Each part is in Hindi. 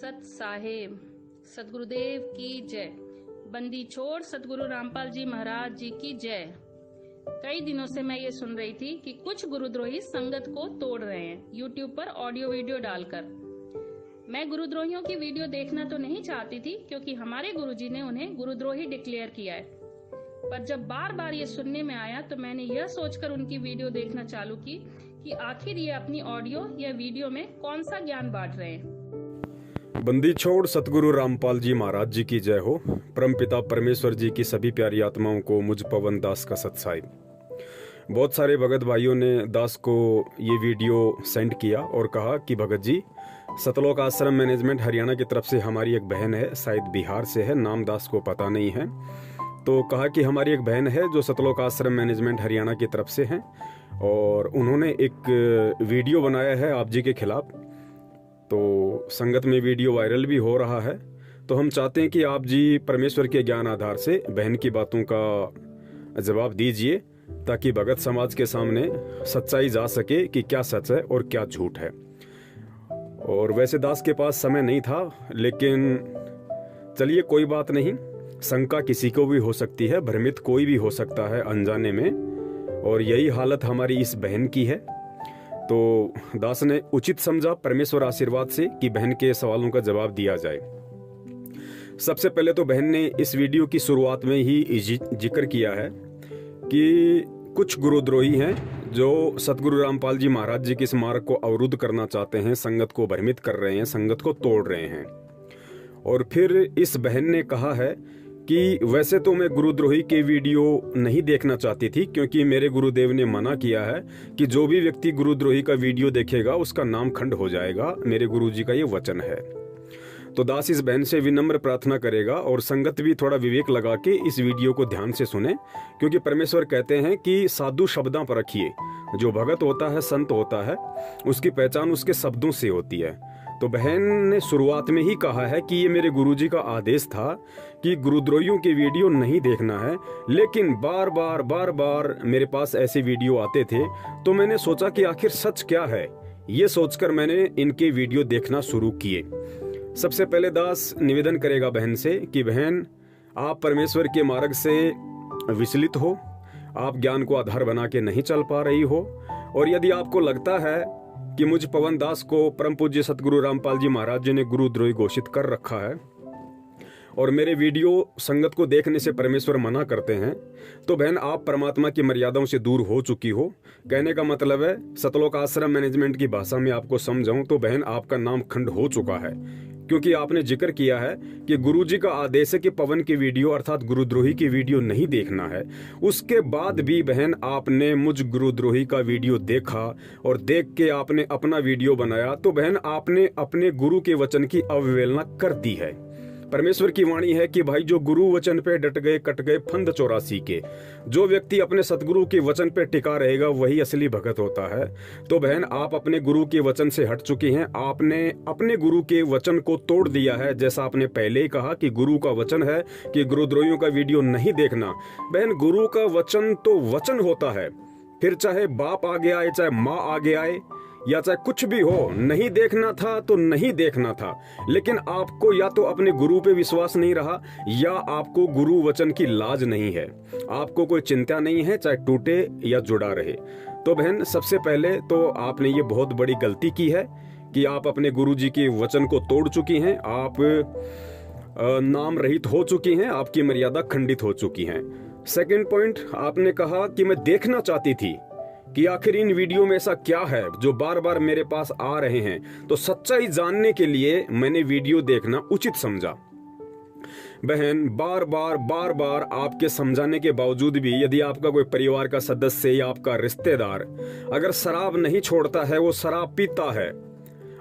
सत साहेब सतगुरुदेव की जय। बंदी छोड़ सतगुरु रामपाल जी महाराज जी की जय। कई दिनों से मैं ये सुन रही थी कि कुछ गुरुद्रोही संगत को तोड़ रहे हैं यूट्यूब पर ऑडियो वीडियो डालकर। मैं गुरुद्रोहियों की वीडियो देखना तो नहीं चाहती थी क्योंकि हमारे गुरुजी ने उन्हें गुरुद्रोही डिक्लेयर किया है, पर जब बार बार ये सुनने में आया तो मैंने यह सोचकर उनकी वीडियो देखना चालू की कि आखिर ये अपनी ऑडियो या वीडियो में कौन सा ज्ञान बांट रहे हैं। बंदी छोड़ सतगुरु रामपाल जी महाराज जी की जय हो। परमपिता परमेश्वर जी की सभी प्यारी आत्माओं को मुझ पवन दास का सत्साई। बहुत सारे भगत भाइयों ने दास को ये वीडियो सेंड किया और कहा कि भगत जी, सतलोक आश्रम मैनेजमेंट हरियाणा की तरफ से हमारी एक बहन है, शायद बिहार से है, नाम दास को पता नहीं है, तो कहा कि हमारी एक बहन है जो सतलोक आश्रम मैनेजमेंट हरियाणा की तरफ से है और उन्होंने एक वीडियो बनाया है आप जी के खिलाफ। तो संगत में वीडियो वायरल भी हो रहा है, तो हम चाहते हैं कि आप जी परमेश्वर के ज्ञान आधार से बहन की बातों का जवाब दीजिए ताकि भगत समाज के सामने सच्चाई जा सके कि क्या सच है और क्या झूठ है। और वैसे दास के पास समय नहीं था, लेकिन चलिए कोई बात नहीं, शंका किसी को भी हो सकती है, भ्रमित कोई भी हो सकता है अनजाने में, और यही हालत हमारी इस बहन की है। तो दास ने उचित समझा परमेश्वर आशीर्वाद से कि बहन के सवालों का जवाब दिया जाए। सबसे पहले तो बहन ने इस वीडियो की शुरुआत में ही जिक्र किया है कि कुछ गुरुद्रोही हैं जो सतगुरु रामपाल जी महाराज जी के स्मारक को अवरुद्ध करना चाहते हैं, संगत को भ्रमित कर रहे हैं, संगत को तोड़ रहे हैं। और फिर इस बहन ने कहा है कि वैसे तो मैं गुरुद्रोही के वीडियो नहीं देखना चाहती थी क्योंकि मेरे गुरुदेव ने मना किया है कि जो भी व्यक्ति गुरुद्रोही का वीडियो देखेगा उसका नाम खंड हो जाएगा, मेरे गुरुजी का ये वचन है। तो दास इस बहन से विनम्र प्रार्थना करेगा और संगत भी थोड़ा विवेक लगा के इस वीडियो को ध्यान से सुने, क्योंकि परमेश्वर कहते हैं कि साधु शब्दां पर रखिए। जो भगत होता है, संत होता है, उसकी पहचान उसके शब्दों से होती है। तो बहन ने शुरुआत में ही कहा है कि ये मेरे गुरुजी का आदेश था कि गुरुद्रोहियों के वीडियो नहीं देखना है, लेकिन बार बार मेरे पास ऐसे वीडियो आते थे तो मैंने सोचा कि आखिर सच क्या है। ये सोचकर मैंने इनके वीडियो देखना शुरू किए। सबसे पहले दास निवेदन करेगा बहन से कि बहन, आप परमेश्वर के मार्ग से विचलित हो, आप ज्ञान को आधार बना के नहीं चल पा रही हो, और यदि आपको लगता है कि मुझ पवन दास को परम पूज्य सतगुरु रामपाल जी महाराज जी ने गुरुद्रोही घोषित कर रखा है और मेरे वीडियो संगत को देखने से परमेश्वर मना करते हैं, तो बहन आप परमात्मा की मर्यादाओं से दूर हो चुकी हो। कहने का मतलब है, सतलोक आश्रम मैनेजमेंट की भाषा में आपको समझाऊं तो बहन आपका नाम खंड हो चुका है, क्योंकि आपने जिक्र किया है कि गुरुजी का आदेश है कि पवन की वीडियो अर्थात गुरुद्रोही की वीडियो नहीं देखना है। उसके बाद भी बहन आपने मुझ गुरुद्रोही का वीडियो देखा और देख के आपने अपना वीडियो बनाया, तो बहन आपने अपने गुरु के वचन की अवहेलना कर दी है। परमेश्वर की वाणी है कि भाई जो गुरु वचन पे डट गए कट गए फंद 84 के। जो व्यक्ति अपने सतगुरु के वचन पे टिका रहेगा वही असली भगत होता है। तो बहन आप अपने गुरु के वचन से हट चुकी हैं, आपने अपने गुरु के वचन को तोड़ दिया है। जैसा आपने पहले ही कहा कि गुरु का वचन है कि गुरुद्रोहियों का वीडियो नहीं देखना। बहन गुरु का वचन तो वचन होता है, फिर चाहे बाप आगे आए, चाहे माँ आगे आए, या चाहे कुछ भी हो, नहीं देखना था तो नहीं देखना था। लेकिन आपको या तो अपने गुरु पे विश्वास नहीं रहा या आपको गुरु वचन की लाज नहीं है, आपको कोई चिंता नहीं है, चाहे टूटे या जुड़ा रहे। तो बहन सबसे पहले तो आपने ये बहुत बड़ी गलती की है कि आप अपने गुरु जी के वचन को तोड़ चुकी हैं, आप नाम रहित हो चुकी हैं, आपकी मर्यादा खंडित हो चुकी हैं। सेकंड पॉइंट, आपने कहा कि मैं देखना चाहती थी कि आखिर इन वीडियो में ऐसा क्या है जो बार बार मेरे पास आ रहे हैं, तो सच्चाई जानने के लिए मैंने वीडियो देखना उचित समझा। बहन बार बार आपके समझाने के बावजूद भी यदि आपका कोई परिवार का सदस्य या आपका रिश्तेदार अगर शराब नहीं छोड़ता है, वो शराब पीता है,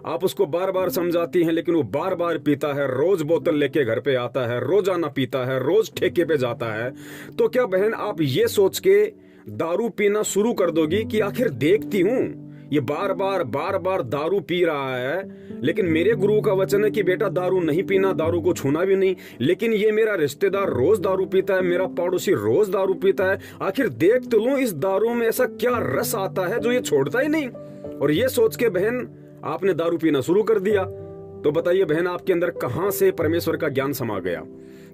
आप उसको बार बार समझाती हैं लेकिन वो बार बार पीता है, रोज बोतल लेके घर पे आता है, रोजाना पीता है, रोज ठेके पे जाता है, तो क्या बहन आप ये सोच के दारू पीना शुरू कर दोगी कि आखिर देखती हूं ये बार बार दारू पी रहा है, लेकिन मेरे गुरु का वचन है कि बेटा दारू नहीं पीना, दारू को छूना भी नहीं, लेकिन ये मेरा रिश्तेदार रोज दारू पीता है, मेरा पड़ोसी रोज दारू पीता है, आखिर देख तो लूं इस दारू में ऐसा क्या रस आता है जो ये छोड़ता ही नहीं। और ये सोच के बहन आपने दारू पीना शुरू कर दिया। तो बताइए बहन, आपके अंदर कहां से परमेश्वर का ज्ञान समा गया?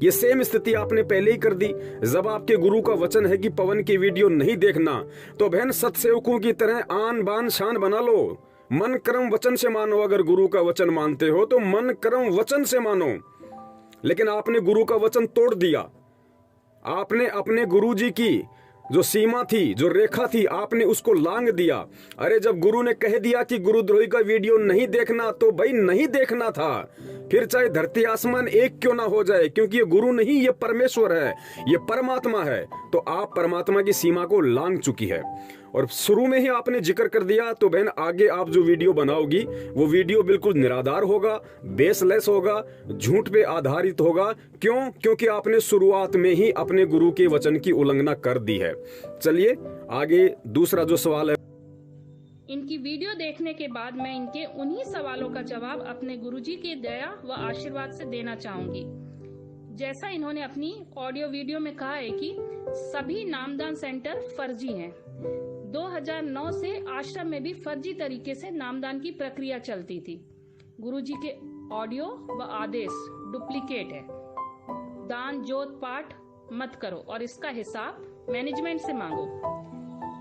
ये सेम स्थिति आपने पहले ही कर दी। जब आपके गुरु का वचन है कि पवन की वीडियो नहीं देखना, तो बहन सत्सेवकों की तरह आन बान शान बना लो। मन कर्म वचन से मानो। अगर गुरु का वचन मानते हो तो मन कर्म वचन से मानो। लेकिन आपने गुरु का वचन तोड़ दिया। आपने अपने गुरु जी की जो सीमा थी, जो रेखा थी, आपने उसको लांग दिया। अरे जब गुरु ने कह दिया कि गुरुद्रोही का वीडियो नहीं देखना, तो भाई नहीं देखना था। फिर चाहे धरती आसमान एक क्यों ना हो जाए, क्योंकि ये गुरु नहीं, ये परमेश्वर है, ये परमात्मा है। तो आप परमात्मा की सीमा को लांग चुकी है। और शुरू में ही आपने जिक्र कर दिया, तो बहन आगे आप जो वीडियो बनाओगी वो वीडियो बिल्कुल निराधार होगा, बेसलेस होगा, झूठ पे आधारित होगा। क्यों? क्योंकि आपने शुरुआत में ही अपने गुरु के वचन की उल्लंघना कर दी है। चलिए आगे दूसरा जो सवाल है। इनकी वीडियो देखने के बाद मैं इनके उन्हीं सवालों का जवाब अपने गुरुजी की दया व आशीर्वाद से देना चाहूंगी। जैसा इन्होंने अपनी ऑडियो वीडियो में कहा है कि सभी नामदान सेंटर फर्जी हैं। 2009 से आश्रम में भी फर्जी तरीके से नामदान की प्रक्रिया चलती थी। गुरुजी के ऑडियो व आदेश डुप्लीकेट है। दान जोत पाठ मत करो और इसका हिसाब मैनेजमेंट से मांगो।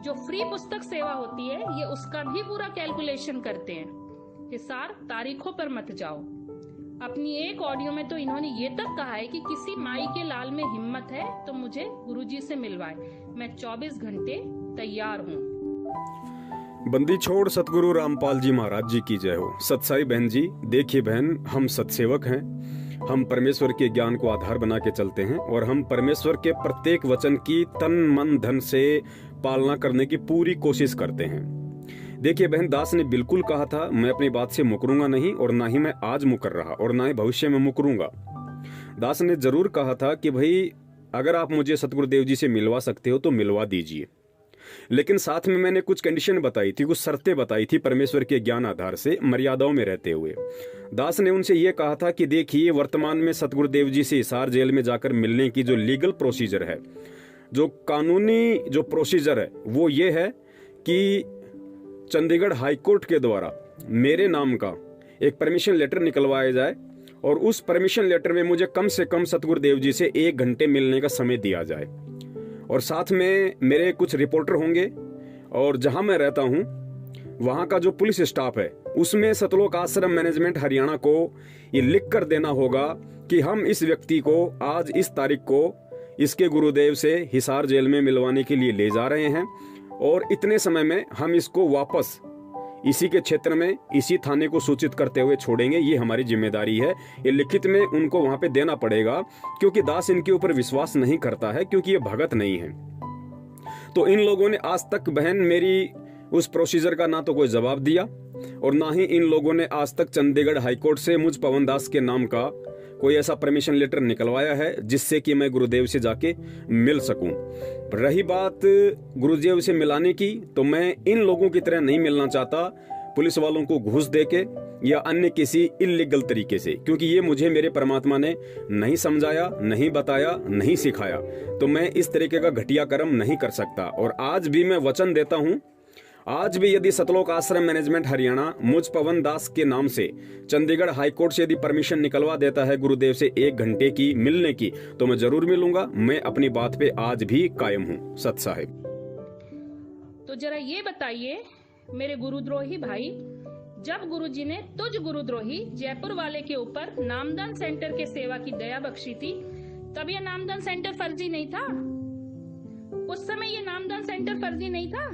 जो फ्री पुस्तक सेवा होती है, ये उसका भी पूरा कैलकुलेशन करते हैं। हिसार तारीखों पर मत जाओ। अपनी एक ऑडियो में तो इन्होंने ये तक कहा है कि किसी माई के लाल में हिम्मत है तो मुझे गुरुजी से मिलवाए, मैं 24 घंटे तैयार हूँ। बंदी छोड़ सतगुरु रामपाल जी महाराज जी की जय हो। सत्साई बहन जी, देखिए बहन, हम सत्सेवक हैं। हम परमेश्वर के ज्ञान को आधार बना के चलते हैं और हम परमेश्वर के प्रत्येक वचन की तन मन धन से पालना करने की पूरी कोशिश करते हैं। देखिए बहन, दास ने बिल्कुल कहा था, मैं अपनी बात से मुकरूंगा नहीं, और ना ही मैं आज मुकर रहा और ना ही भविष्य में मुकरूंगा। दास ने जरूर कहा था कि भाई अगर आप मुझे सतगुरुदेव जी से मिलवा सकते हो तो मिलवा दीजिए। लेकिन साथ में मैंने कुछ कंडीशन बताई थी, कुछ शर्तें बताई थी, परमेश्वर के ज्ञान आधार से मर्यादाओं में रहते हुए। दास ने उनसे यह कहा था कि देखिए, वर्तमान में सतगुरुदेव जी से हिसार जेल में जाकर मिलने की जो लीगल प्रोसीजर है, जो कानूनी जो प्रोसीजर है, वो ये है कि चंडीगढ़ हाईकोर्ट के द्वारा मेरे नाम का एक परमिशन लेटर निकलवाया जाए और उस परमिशन लेटर में मुझे कम से कम सतगुरुदेव जी से 1 घंटे मिलने का समय दिया जाए। और साथ में मेरे कुछ रिपोर्टर होंगे और जहां मैं रहता हूं वहां का जो पुलिस स्टाफ है उसमें सतलोक आश्रम मैनेजमेंट हरियाणा को ये लिख कर देना होगा कि हम इस व्यक्ति को आज इस तारीख को इसके गुरुदेव से हिसार जेल में मिलवाने के लिए ले जा रहे हैं और इतने समय में हम इसको वापस इसी के क्षेत्र में इसी थाने को सूचित करते हुए छोड़ेंगे। ये हमारी जिम्मेदारी है। ये लिखित में उनको वहां पे देना पड़ेगा, क्योंकि दास इनके ऊपर विश्वास नहीं करता है, क्योंकि ये भगत नहीं है। तो इन लोगों ने आज तक बहन मेरी उस प्रोसीजर का ना तो कोई जवाब दिया और ना ही इन लोगों ने आज तक चंडीगढ़ हाईकोर्ट से मुझ पवन दास के नाम का कोई ऐसा परमिशन लेटर निकलवाया है जिससे कि मैं गुरुदेव से जाके मिल सकूं। रही बात गुरुदेव से मिलाने की, तो मैं इन लोगों की तरह नहीं मिलना चाहता पुलिस वालों को घूस देके या अन्य किसी इल्लीगल तरीके से, क्योंकि ये मुझे मेरे परमात्मा ने नहीं समझाया, नहीं बताया, नहीं सिखाया। तो मैं इस तरीके का घटिया कर्म नहीं कर सकता। और आज भी मैं वचन देता हूं, आज भी यदि सतलोक आश्रम मैनेजमेंट हरियाणा मुझ पवन दास के नाम से चंडीगढ़ हाईकोर्ट से यदि परमिशन निकलवा देता है गुरुदेव से 1 घंटे की मिलने की, तो मैं जरूर मिलूंगा। मैं अपनी बात पे आज भी कायम हूँ। सत साहिब। तो जरा ये बताइए मेरे गुरुद्रोही भाई, जब गुरुजी ने तुझ गुरुद्रोही जयपुर वाले के ऊपर नामदान सेंटर के सेवा की दया बख्शी थी, तब यह नामदान सेंटर फर्जी नहीं था? उस समय ये नामदान सेंटर फर्जी नहीं था।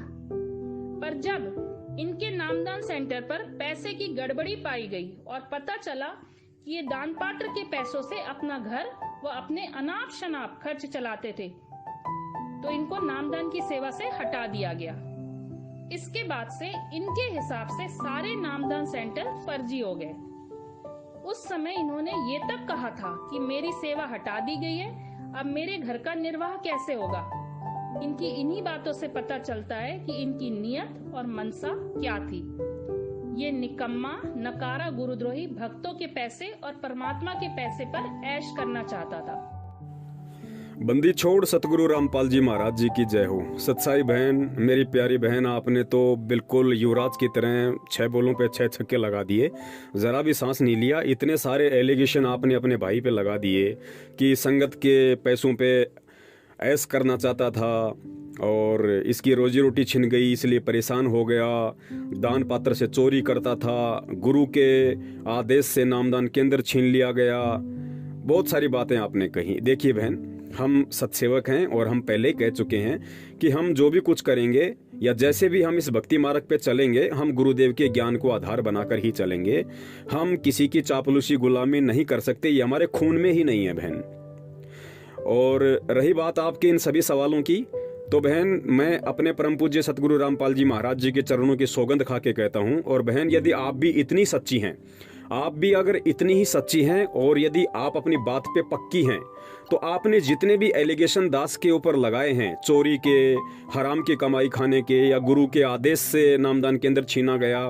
पर जब इनके नामदान सेंटर पर पैसे की गड़बड़ी पाई गई और पता चला कि ये दान पात्र के पैसों से अपना घर व अपने अनाप शनाप खर्च चलाते थे, तो इनको नामदान की सेवा से हटा दिया गया। इसके बाद से इनके हिसाब से सारे नामदान सेंटर फर्जी हो गए। उस समय इन्होंने ये तक कहा था कि मेरी सेवा हटा दी गई है, अब मेरे घर का निर्वाह कैसे होगा। इनकी इन्हीं बातों से पता चलता है कि इनकी नियत और मनसा क्या थी। ये निकम्मा नकारा गुरुद्रोही भक्तों के पैसे और परमात्मा के पैसे पर ऐश करना चाहता था। बंदी छोड़ सतगुरु रामपाल जी महाराज जी की जय हो। सत्साई बहन, मेरी प्यारी बहन, आपने तो बिल्कुल युवराज की तरह 6 बॉलों पे 6 छक्के लगा दिए, ज़रा भी सांस नहीं लिया। इतने सारे एलिगेशन आपने अपने भाई पे लगा दिए कि संगत के पैसों पे ऐश करना चाहता था और इसकी रोजी रोटी छिन गई इसलिए परेशान हो गया, दान पात्र से चोरी करता था, गुरु के आदेश से नामदान केंद्र छीन लिया गया। बहुत सारी बातें आपने कही। देखिए बहन, हम सत्सेवक हैं और हम पहले ही कह चुके हैं कि हम जो भी कुछ करेंगे या जैसे भी हम इस भक्ति मार्ग पे चलेंगे, हम गुरुदेव के ज्ञान को आधार बनाकर ही चलेंगे। हम किसी की चापलूसी गुलामी नहीं कर सकते, ये हमारे खून में ही नहीं है बहन। और रही बात आपके इन सभी सवालों की, तो बहन मैं अपने परम पूज्य सतगुरु रामपाल जी महाराज जी के चरणों की सौगंध खा के कहता हूँ, और बहन यदि आप भी इतनी सच्ची हैं, आप भी अगर इतनी ही सच्ची हैं और यदि आप अपनी बात पे पक्की हैं, तो आपने जितने भी एलिगेशन दास के ऊपर लगाए हैं, चोरी के, हराम की कमाई खाने के या गुरु के आदेश से नामदान केंद्र छीना गया,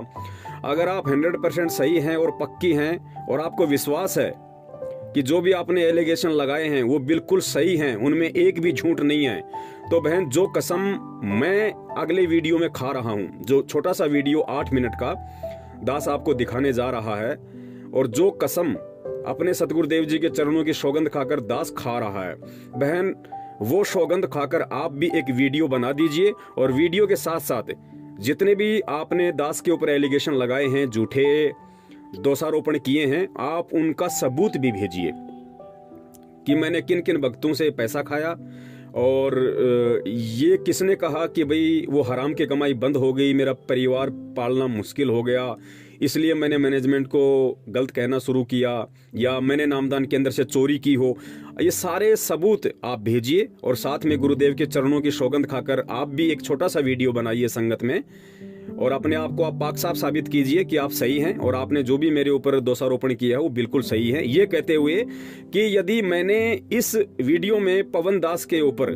अगर आप 100% सही हैं और पक्की हैं और आपको विश्वास है कि जो भी आपने एलिगेशन लगाए हैं वो बिल्कुल सही हैं, उनमें एक भी झूठ नहीं है, तो बहन जो कसम मैं अगले वीडियो में खा रहा हूं, जो छोटा सा वीडियो 8 मिनट का दास आपको दिखाने जा रहा है, और जो कसम अपने सतगुरुदेव जी के चरणों की सौगंध खाकर दास खा रहा है, बहन वो सौगंध खाकर आप भी एक वीडियो बना दीजिए, और वीडियो के साथ साथ जितने भी आपने दास के ऊपर एलिगेशन लगाए हैं, झूठे दोषारोपण किए हैं, आप उनका सबूत भी भेजिए कि मैंने किन किन भक्तों से पैसा खाया और ये किसने कहा कि भाई वो हराम की कमाई बंद हो गई, मेरा परिवार पालना मुश्किल हो गया, इसलिए मैंने मैनेजमेंट को गलत कहना शुरू किया, या मैंने नामदान के अंदर से चोरी की हो। ये सारे सबूत आप भेजिए और साथ में गुरुदेव के चरणों की सौगंध खाकर आप भी एक छोटा सा वीडियो बनाइए संगत में, और अपने आप को आप पाक साफ साबित कीजिए कि आप सही हैं और आपने जो भी मेरे ऊपर दोषारोपण किया है वो बिल्कुल सही है। ये कहते हुए कि यदि मैंने इस वीडियो में पवन दास के ऊपर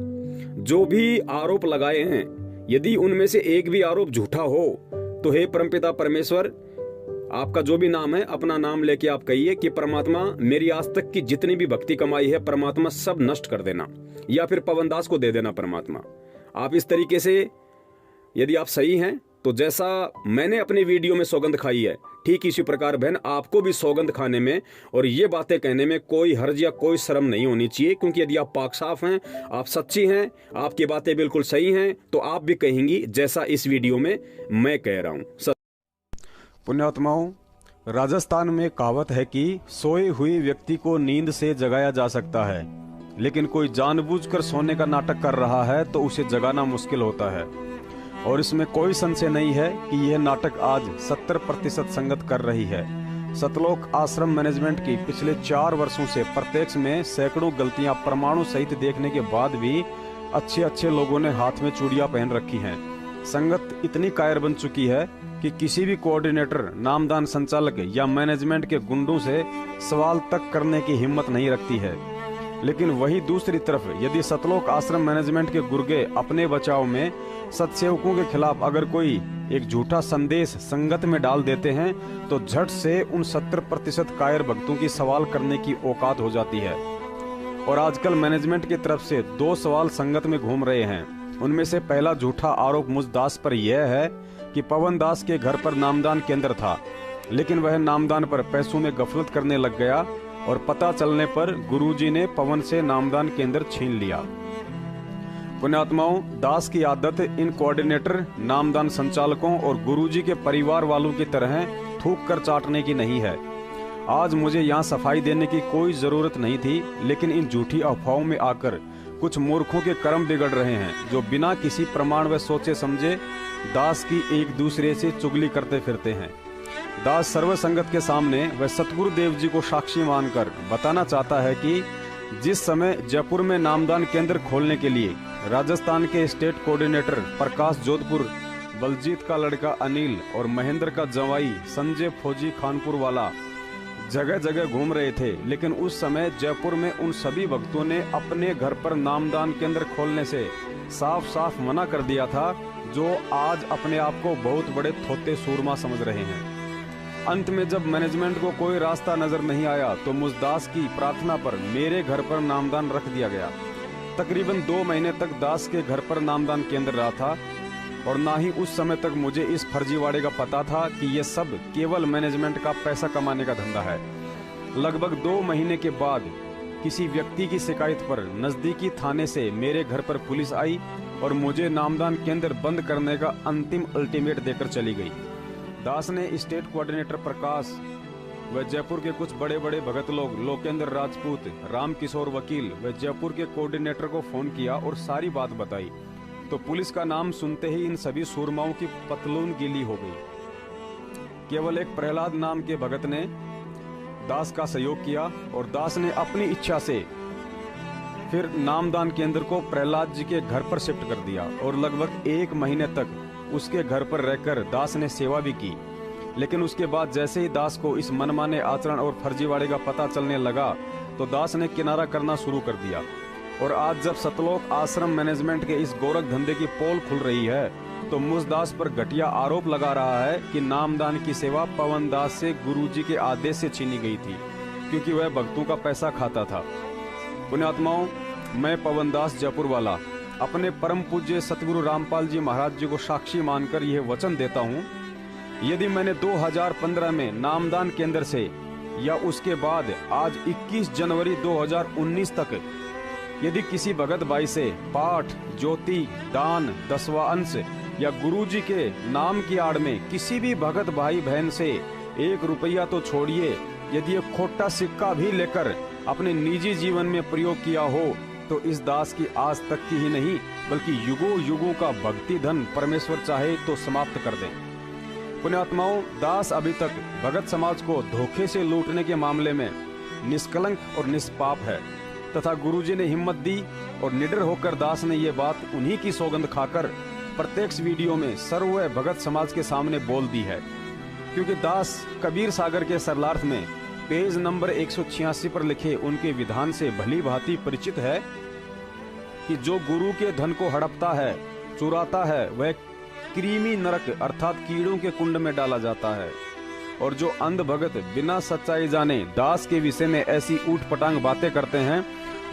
जो भी आरोप लगाए हैं, यदि उनमें से एक भी आरोप झूठा हो, तो हे परमपिता परमेश्वर, आपका जो भी नाम है अपना नाम लेके आप कहिए कि परमात्मा मेरी आज तक की जितनी भी भक्ति कमाई है परमात्मा सब नष्ट कर देना, या फिर पवन दास को दे देना परमात्मा। आप इस तरीके से यदि आप सही हैं, तो जैसा मैंने अपने वीडियो में सौगंध खाई है, ठीक इसी प्रकार बहन आपको भी सौगंध खाने में और ये बातें कहने में कोई हर्ज या कोई शर्म नहीं होनी चाहिए, क्योंकि यदि आप पाक साफ हैं, आप सच्ची हैं, आपकी बातें बिल्कुल सही हैं, तो आप भी कहेंगी जैसा इस वीडियो में मैं कह रहा हूँ। पुण्यात्माओं, राजस्थान में कहावत है कि सोए हुए व्यक्ति को नींद से जगाया जा सकता है, लेकिन कोई जानबूझकर सोने का नाटक कर रहा है तो उसे जगाना मुश्किल होता है। और इसमें कोई संशय नहीं है कि यह नाटक आज 70% संगत कर रही है। सतलोक आश्रम मैनेजमेंट की पिछले 4 वर्षों से प्रत्यक्ष में सैकड़ों गलतियां परमाणु सहित देखने के बाद भी अच्छे लोगों ने हाथ में चूड़ियां पहन रखी हैं। संगत इतनी कायर बन चुकी है कि किसी भी कोऑर्डिनेटर, नामदान संचालक या मैनेजमेंट के गुंडों से सवाल तक करने की हिम्मत नहीं रखती है। लेकिन वही दूसरी तरफ यदि सतलोक आश्रम मैनेजमेंट के गुर्गे अपने बचाव में सत्सेवकों के खिलाफ अगर कोई एक झूठा संदेश संगत में डाल देते हैं, तो झट से उन 70% कायर भक्तों की सवाल करने की औकात हो जाती है। और आजकल मैनेजमेंट की तरफ से 2 सवाल संगत में घूम रहे हैं। उनमें से पहला झूठा आरोप मुझ दास पर यह है कि पवन दास के घर पर नामदान केंद्र था, लेकिन वह नामदान पर पैसों में गफलत करने लग गया और पता चलने पर गुरुजी ने पवन से नामदान केंद्र छीन लिया। पुण्यात्माओं, दास की आदत इन कोऑर्डिनेटर, नामदान संचालकों और गुरुजी के परिवार वालों की तरह थूक कर चाटने की नहीं है। आज मुझे यहाँ सफाई देने की कोई जरूरत नहीं थी, लेकिन इन झूठी अफवाहों में आकर कुछ मूर्खों के कर्म बिगड़ रहे हैं, जो बिना किसी प्रमाण व सोचे समझे दास की एक दूसरे से चुगली करते फिरते हैं। दास सर्व संगत के सामने वह सतगुरु देव जी को साक्षी मानकर बताना चाहता है कि जिस समय जयपुर में नामदान केंद्र खोलने के लिए राजस्थान के स्टेट कोऑर्डिनेटर प्रकाश जोधपुर, बलजीत का लड़का अनिल और महेंद्र का जवाई संजय फौजी खानपुर वाला जगह जगह घूम रहे थे, लेकिन उस समय जयपुर में उन सभी भक्तों ने अपने घर पर नामदान केंद्र खोलने से साफ साफ मना कर दिया था, जो आज अपने आप को बहुत बड़े थोते सूरमा समझ रहे हैं। अंत में जब मैनेजमेंट को कोई रास्ता नजर नहीं आया, तो मुझदास की प्रार्थना पर मेरे घर पर नामदान रख दिया गया। तकरीबन 2 महीने तक दास के घर पर नामदान केंद्र रहा था और ना ही उस समय तक मुझे इस फर्जीवाड़े का पता था कि ये सब केवल मैनेजमेंट का पैसा कमाने का धंधा है। लगभग 2 महीने के बाद किसी व्यक्ति की शिकायत पर नजदीकी थाने से मेरे घर पर पुलिस आई और मुझे नामदान केंद्र बंद करने का अंतिम अल्टीमेट देकर चली गई। दास ने स्टेट कोऑर्डिनेटर प्रकाश व जयपुर के कुछ बड़े बड़े भगत लोग लोकेंद्र राजपूत, राम किशोर वकील व जयपुर के कोऑर्डिनेटर को फोन किया और सारी बात बताई तो पुलिस का नाम सुनते ही इन सभी सूरमाओं की पतलून गीली हो गई। केवल एक प्रहलाद नाम के भगत ने दास का सहयोग किया और दास ने अपनी इच्छा से फिर नामदान केंद्र को प्रहलाद जी के घर पर शिफ्ट कर दिया और लगभग 1 महीने तक उसके घर पर रहकर दास ने सेवा भी की। लेकिन उसके बाद जैसे ही दास को इस मनमाने आचरण और फर्जीवाड़े का पता चलने लगा तो दास ने किनारा करना शुरू कर दिया। और आज जब सतलोक आश्रम मैनेजमेंट के इस गोरख धंधे की पोल खुल रही है तो मुझ दास पर घटिया आरोप लगा रहा है कि नामदान की सेवा पवन दास से गुरुजी के आदेश से छीनी गई थी क्योंकि वह भक्तों का पैसा खाता था। पुण्यात्माओं, मैं पवन दास जयपुर वाला अपने परम पूज्य सतगुरु रामपाल जी महाराज जी को साक्षी मानकर यह वचन देता हूँ, यदि मैंने 2015 में नामदान केंद्र से या उसके बाद आज 21 जनवरी 2019 तक यदि किसी भगत भाई से पाठ, ज्योति, दान, 10वां अंश या गुरुजी के नाम की आड़ में किसी भी भगत भाई बहन से 1 रुपया तो छोड़िए, यदि एक खोटा सिक्का भी लेकर अपने निजी जीवन में प्रयोग किया हो तो इस दास की आज तक की ही नहीं बल्कि युगों युगों का भक्ति धन परमेश्वर चाहे तो समाप्त कर दे। पुण्यात्माओं, दास अभी तक भगत समाज को धोखे से लूटने के मामले में निष्कलंक और निष्पाप है तथा गुरुजी ने हिम्मत दी और निडर होकर दास ने ये बात उन्हीं की सौगंध खाकर प्रत्यक्ष वीडियो में सर्व भगत समाज के सामने बोल दी है। क्योंकि दास कबीर सागर के सरलार्थ में पेज नंबर 186 पर लिखे उनके विधान से भली भांति परिचित है कि जो गुरु के धन को हड़पता है, चुराता है, वह कृमि नरक अर्थात कीड़ों के कुंड में डाला जाता है। और जो अंध भगत बिना सच्चाई जाने दास के विषय में ऐसी ऊट पटांग बातें करते हैं,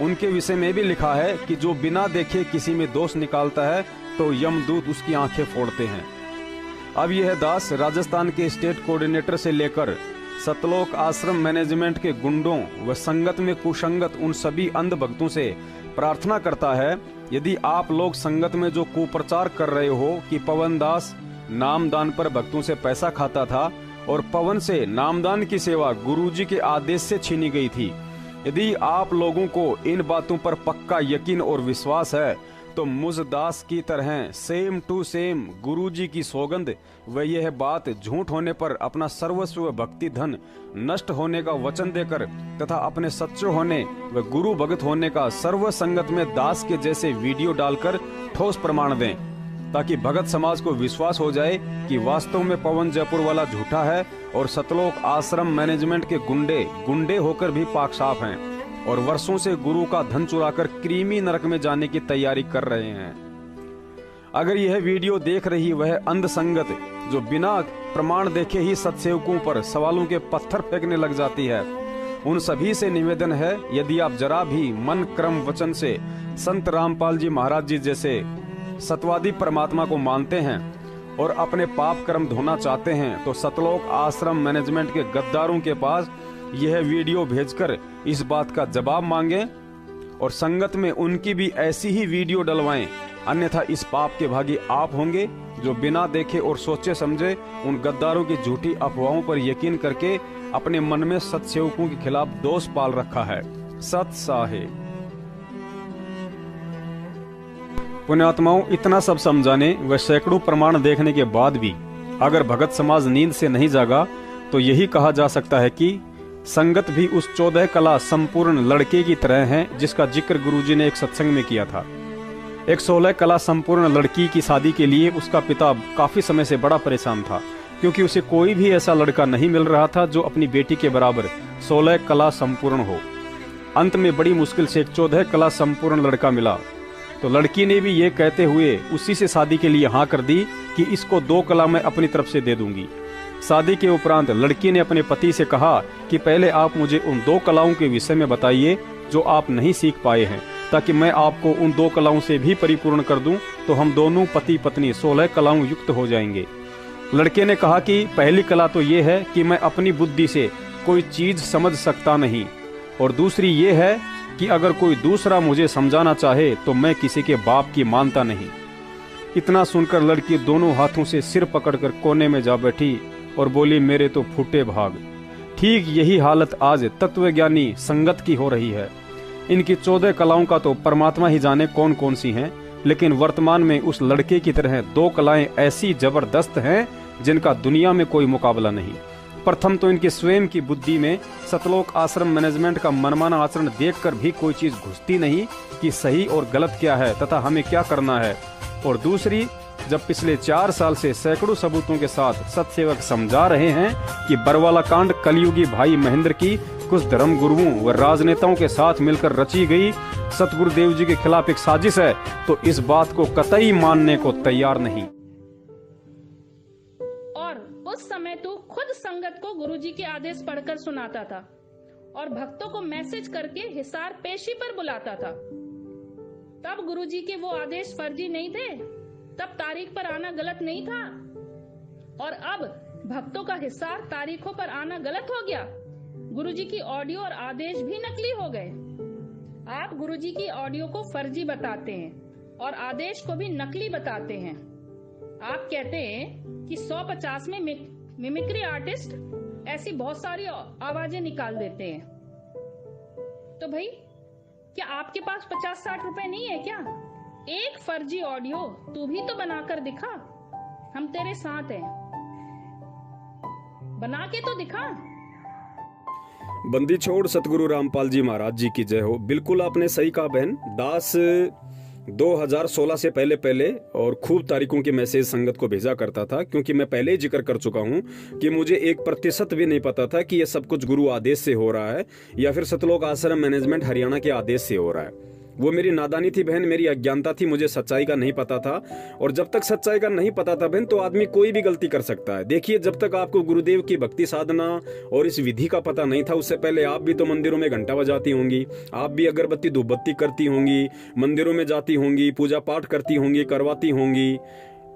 उनके विषय में भी लिखा है कि जो बिना देखे किसी में दोष निकालता है तो यमदूत उसकी आंखें फोड़ते हैं। अब यह दास राजस्थान के स्टेट कोऑर्डिनेटर से लेकर सतलोक आश्रम मैनेजमेंट के गुंडों व संगत में कुसंगत उन सभी अंध भक्तों से प्रार्थना करता है, यदि आप लोग संगत में जो कुप्रचार कर रहे हो कि पवन दास नामदान पर भक्तों से पैसा खाता था और पवन से नामदान की सेवा गुरुजी के आदेश से छीनी गई थी, यदि आप लोगों को इन बातों पर पक्का यकीन और विश्वास है तो मुझ दास की तरह सेम टू सेम गुरुजी की सौगंध व यह बात झूठ होने पर अपना सर्वस्व भक्ति धन नष्ट होने का वचन देकर तथा अपने सच्चे होने व गुरु भगत होने का सर्व संगत में दास के जैसे वीडियो डालकर ठोस प्रमाण दें, ताकि भगत समाज को विश्वास हो जाए कि वास्तव में पवन जयपुर वाला झूठा है और सतलोक आश्रम मैनेजमेंट के गुंडे होकर भी पाक साफ हैं और वर्षों से गुरु का धन चुराकर कृमि नरक में जाने की तैयारी कर रहे हैं। अगर यह वीडियो देख रही वह अंध संगत जो बिना प्रमाण देखे ही सत्सेवकों पर सवालों के पत्थर फेंकने लग जाती है, उन सभी से निवेदन है, यदि आप जरा भी मन क्रम वचन से संत रामपाल जी महाराज जी जैसे सतवादी परमात्मा को मानते हैं और अपने पाप कर्म धोना चाहते हैं तो सतलोक आश्रम मैनेजमेंट के गद्दारों के पास यह वीडियो भेजकर इस बात का जवाब मांगे और संगत में उनकी भी ऐसी ही वीडियो डलवाएं, अन्यथा इस पाप के भागी आप होंगे जो बिना देखे और सोचे समझे उन गद्दारों की झूठी अफवाहों पर यकीन करके अपने मन में सत्सेवकों के खिलाफ दोष पाल रखा है। सत साहेब। पुण्यात्माओं, इतना सब समझाने व सैकड़ों प्रमाण देखने के बाद भी अगर भगत समाज नींद से नहीं जागा तो यही कहा जा सकता है कि संगत भी उस 14 कला संपूर्ण लड़के की तरह है जिसका जिक्र गुरुजी ने एक सत्संग में किया था। एक 16 कला संपूर्ण लड़की की शादी के लिए उसका पिता काफी समय से बड़ा परेशान था, क्योंकि उसे कोई भी ऐसा लड़का नहीं मिल रहा था जो अपनी बेटी के बराबर 16 कला संपूर्ण हो। अंत में बड़ी मुश्किल से एक 14 कला संपूर्ण लड़का मिला तो लड़की ने भी ये कहते हुए उसी से शादी के लिए हाँ कर दी कि इसको 2 कला मैं अपनी तरफ से दे दूंगी। शादी के उपरांत लड़की ने अपने पति से कहा कि पहले आप मुझे उन 2 कलाओं के विषय में बताइए जो आप नहीं सीख पाए हैं, ताकि मैं आपको उन 2 कलाओं से भी परिपूर्ण कर दूं, तो हम दोनों पति पत्नी 16 कलाओं युक्त हो जाएंगे। लड़के ने कहा कि पहली कला तो ये है कि मैं अपनी बुद्धि से कोई चीज समझ सकता नहीं, और दूसरी ये है कि अगर कोई दूसरा मुझे समझाना चाहे तो मैं किसी के बाप की मानता नहीं। इतना सुनकर लड़की दोनों हाथों से सिर पकड़कर कोने में जा बैठी और बोली, मेरे तो फूटे भाग। ठीक यही हालत आज तत्वज्ञानी संगत की हो रही है। इनकी 14 कलाओं का तो परमात्मा ही जाने कौन कौन सी हैं, लेकिन वर्तमान में उस लड़के की तरह 2 कलाएं ऐसी जबरदस्त हैं जिनका दुनिया में कोई मुकाबला नहीं। प्रथम तो इनकी स्वयं की बुद्धि में सतलोक आश्रम मैनेजमेंट का मनमाना आचरण देखकर भी कोई चीज घुसती नहीं कि सही और गलत क्या है तथा हमें क्या करना है। और दूसरी, जब पिछले 4 साल से सैकड़ों सबूतों के साथ सत्सेवक समझा रहे हैं कि बरवाला कांड कलयुगी भाई महेंद्र की कुछ धर्म गुरुओं व राजनेताओं के साथ मिलकर रची गई सतगुरुदेव जी के खिलाफ एक साजिश है, तो इस बात को कतई मानने को तैयार नहीं। और उस समय तू खुद संगत को गुरुजी के आदेश पढ़कर सुनाता था और भक्तों को मैसेज करके हिसार पेशी पर बुलाता था। तब गुरुजी के वो आदेश फर्जी नहीं थे, तब तारीख पर आना गलत नहीं था, और अब भक्तों का हिसार तारीखों पर आना गलत हो गया। गुरुजी की ऑडियो और आदेश भी नकली हो गए। आप गुरुजी की ऑडियो को फर्जी बताते हैं और आदेश को भी नकली बताते हैं। आप कहते हैं कि 150 में मिमिक्री आर्टिस्ट ऐसी बहुत सारी आवाजें निकाल देते हैं। तो भाई, क्या आपके पास 50-60 रुपए नहीं है क्या? एक फर्जी ऑडियो तू भी तो बनाकर दिखा, हम तेरे साथ हैं, बना के तो दिखा। बंदी छोड़ सतगुरु रामपाल जी महाराज जी की जय हो। बिल्कुल आपने सही कहा बहन। दास 2016 से पहले और खूब तारीखों के मैसेज संगत को भेजा करता था, क्योंकि मैं पहले ही जिक्र कर चुका हूं कि मुझे 1% भी नहीं पता था कि यह सब कुछ गुरु आदेश से हो रहा है या फिर सतलोक आश्रम मैनेजमेंट हरियाणा के आदेश से हो रहा है। वो मेरी नादानी थी बहन, मेरी अज्ञानता थी, मुझे सच्चाई का नहीं पता था। और जब तक सच्चाई का नहीं पता था बहन, तो आदमी कोई भी गलती कर सकता है। देखिए, जब तक आपको गुरुदेव की भक्ति साधना और इस विधि का पता नहीं था, उससे पहले आप भी तो मंदिरों में घंटा बजाती होंगी, आप भी अगरबत्ती धूपबत्ती करती होंगी, मंदिरों में जाती होंगी, पूजा पाठ करती होंगी, करवाती होंगी।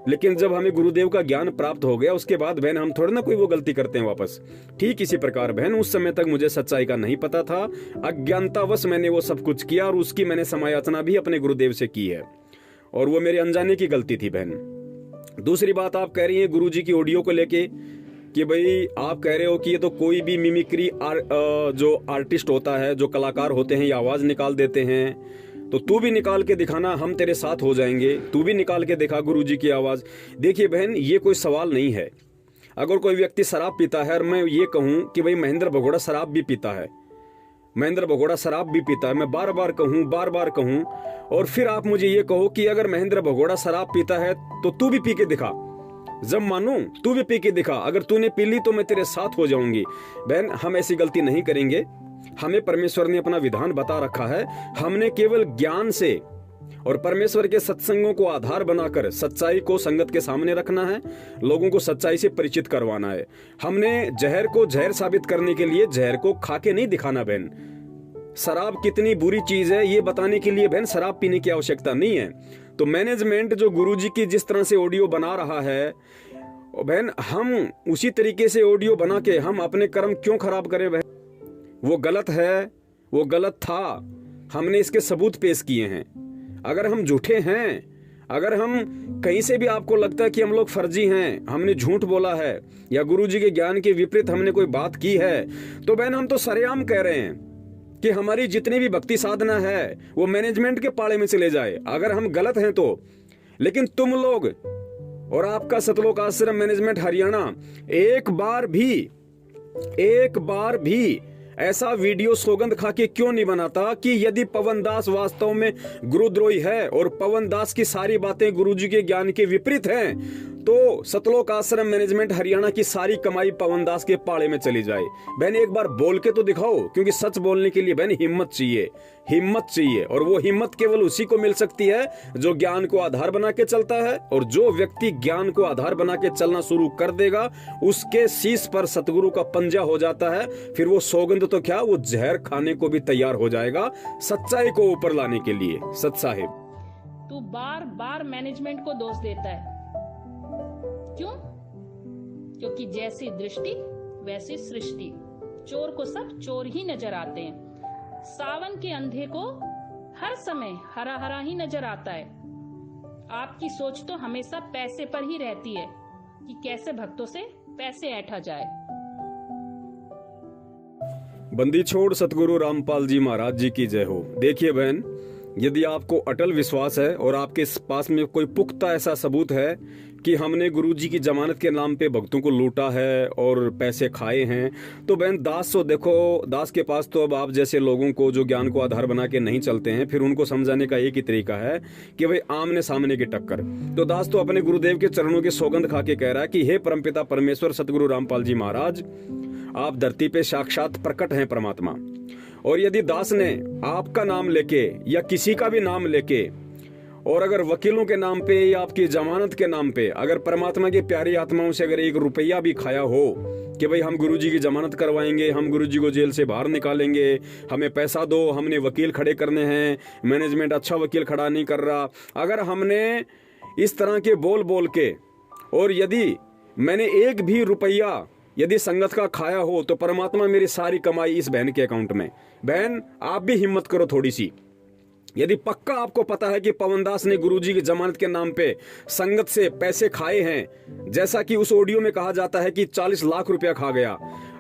लेकिन जब हमें गुरुदेव का ज्ञान प्राप्त हो गया, उसके बाद बहन हम थोड़ा ना कोई वो गलती करते हैं वापस। ठीक इसी प्रकार बहन, उस समय तक मुझे सच्चाई का नहीं पता था, अज्ञानतावश मैंने वो सब कुछ किया और उसकी मैंने समायाचना भी अपने गुरुदेव से की है, और वो मेरे अनजाने की गलती थी बहन। दूसरी बात, आप कह रही हैं गुरुजी की ऑडियो को लेके कि भाई आप कह रहे हो कि ये तो कोई भी मिमिक्री जो आर्टिस्ट होता है, जो कलाकार होते हैं, ये आवाज निकाल देते हैं, तो तू भी निकाल के दिखाना, हम तेरे साथ हो जाएंगे, तू भी निकाल के दिखा गुरुजी की आवाज। देखिए बहन, ये कोई सवाल नहीं है। अगर कोई व्यक्ति शराब पीता है और मैं ये कहूं कि भाई महेंद्र भगोड़ा शराब भी पीता है, महेंद्र भगोड़ा शराब भी पीता है, मैं बार बार कहूं, और फिर आप मुझे ये कहो कि अगर महेंद्र भगोड़ा शराब पीता है तो तू भी पी के दिखा। जब मानूं तू भी पी के दिखा, अगर तूने पी ली तो मैं तेरे साथ हो जाऊंगी। बहन, हम ऐसी गलती नहीं करेंगे। हमें परमेश्वर ने अपना विधान बता रखा है, हमने केवल ज्ञान से और परमेश्वर के सत्संगों को आधार बनाकर सच्चाई को संगत के सामने रखना है, लोगों को सच्चाई से परिचित करवाना है। हमने जहर को जहर साबित करने के लिए जहर को खा के नहीं दिखाना बहन। शराब कितनी बुरी चीज है ये बताने के लिए बहन शराब पीने की आवश्यकता नहीं है। तो मैनेजमेंट जो गुरुजी की जिस तरह से ऑडियो बना रहा है बहन, हम उसी तरीके से ऑडियो बना के हम अपने कर्म क्यों खराब करें बहन? वो गलत है, वो गलत था, हमने इसके सबूत पेश किए हैं। अगर हम झूठे हैं, अगर हम कहीं से भी आपको लगता है कि हम लोग फर्जी हैं, हमने झूठ बोला है या गुरुजी के ज्ञान के विपरीत हमने कोई बात की है, तो बहन हम तो सरेआम कह रहे हैं कि हमारी जितनी भी भक्ति साधना है वो मैनेजमेंट के पाले में चले जाए, अगर हम गलत हैं तो। लेकिन तुम लोग और आपका सतलोक आश्रम मैनेजमेंट हरियाणा एक बार भी ऐसा वीडियो सौगंध खा के क्यों नहीं बनाता कि यदि पवन दास वास्तव में गुरुद्रोही है और पवन दास की सारी बातें गुरुजी के ज्ञान के विपरीत हैं, तो सतलोक आश्रम मैनेजमेंट हरियाणा की सारी कमाई पवन दास के पाड़े में चली जाए। बहन एक बार बोल के तो दिखाओ, क्योंकि सच बोलने के लिए बहन हिम्मत चाहिए, हिम्मत चाहिए। और वो हिम्मत केवल उसी को मिल सकती है जो ज्ञान को आधार बना के चलता है। और जो व्यक्ति ज्ञान को आधार बना के चलना शुरू कर देगा, उसके शीश पर सतगुरु का पंजा हो जाता है। फिर वो सौगंध तो क्या, वो जहर खाने को भी तैयार हो जाएगा सच्चाई को ऊपर लाने के लिए। सत साहिब, तू बार बार मैनेजमेंट को दोष देता है, क्यों? क्योंकि जैसी दृष्टि वैसी सृष्टि। चोर को सब चोर ही नजर आते हैं। सावन के अंधे को हर समय हरा हरा ही नजर आता है। आपकी सोच तो हमेशा पैसे पर ही रहती है कि कैसे भक्तों से पैसे ऐंठा जाए। बंदी छोड़ सतगुरु रामपाल जी महाराज जी की जय हो। देखिए बहन, यदि आपको अटल विश्वास है और आपके पास में कोई पुख्ता ऐसा सबूत है कि हमने गुरुजी की जमानत के नाम पे भक्तों को लूटा है और पैसे खाए हैं, तो बहन दास तो देखो, दास के पास तो अब आप जैसे लोगों को जो ज्ञान को आधार बना के नहीं चलते हैं, फिर उनको समझाने का एक ही तरीका है कि भाई आमने सामने की टक्कर। तो दास तो अपने गुरुदेव के चरणों की सौगंध खा के कह रहा है कि हे परमपिता परमेश्वर सतगुरु रामपाल जी महाराज, आप धरती पे साक्षात प्रकट हैं परमात्मा। और यदि दास ने आपका नाम लेके या किसी का भी नाम लेके, और अगर वकीलों के नाम पे या आपकी जमानत के नाम पे अगर परमात्मा की प्यारी आत्माओं से अगर 1 रुपया भी खाया हो कि भाई हम गुरुजी की जमानत करवाएंगे, हम गुरुजी को जेल से बाहर निकालेंगे, हमें पैसा दो, हमने वकील खड़े करने हैं, मैनेजमेंट अच्छा वकील खड़ा नहीं कर रहा, अगर हमने इस तरह के बोल बोल के, और यदि मैंने 1 भी रुपया यदि संगत का खाया हो, तो परमात्मा मेरी सारी कमाई इस बहन के अकाउंट में। बहन आप भी हिम्मत करो थोड़ी सी। यदि पक्का आपको पता है कि पवन दास ने गुरुजी की जमानत के नाम पे संगत से पैसे खाए हैं, जैसा कि उस ऑडियो में कहा जाता है कि 40 लाख रुपया खा गया,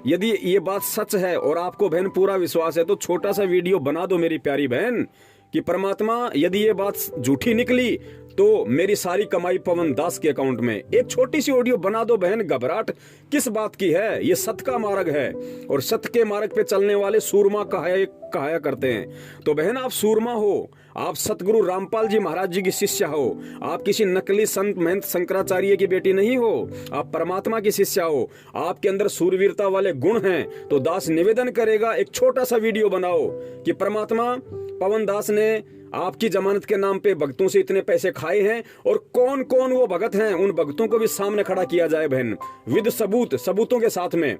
यदि ये बात सच है और आपको बहन पूरा विश्वास है, तो छोटा सा वीडियो बना दो मेरी प्यारी बहन कि परमात्मा यदि ये बात झूठी निकली तो मेरी सारी कमाई पवन दास के अकाउंट में। एक छोटी सी ऑडियो बना दो बहन। घबराहट किस बात की है? ये सत्य का मार्ग है और सत्य के मार्ग पे चलने वाले सूरमा कहाया करते हैं। तो बहन आप सूरमा हो, आप सतगुरु रामपाल जी महाराज जी की शिष्या हो, आप किसी नकली संत महंत शंकराचार्य की बेटी नहीं हो, आप परमात्मा की शिष्या हो, आपके अंदर सूरवीरता वाले गुण हैं। तो दास निवेदन करेगा, एक छोटा सा वीडियो बनाओ कि परमात्मा पवन दास ने आपकी जमानत के नाम पे भक्तों से इतने पैसे खाए हैं, और कौन कौन वो भगत हैं, उन भक्तों को भी सामने खड़ा किया जाए बहन, विद सबूतों के साथ में।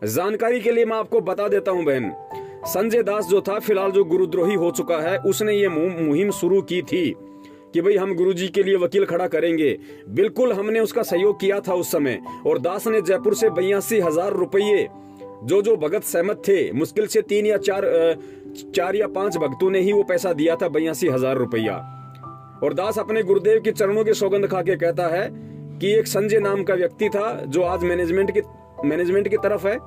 जानकारी के लिए मैं आपको बता देता हूं बहन, संजय दास जो था, फिलहाल जो गुरुद्रोही हो चुका है, उसने ये मुहिम शुरू की थी कि भाई हम गुरुजी के लिए वकील खड़ा करेंगे। बिल्कुल हमने उसका सहयोग किया था उस समय, और दास ने जयपुर से 82,000 रुपये जो भगत सहमत थे, मुश्किल से 3 या 4 या 5 भक्तों ने ही वो पैसा दिया था, 82,000 रुपया। और दास अपने गुरुदेव के चरणों की सौगंध खा के कहता है कि एक संजय नाम का व्यक्ति था जो आज मैनेजमेंट की तरफ है,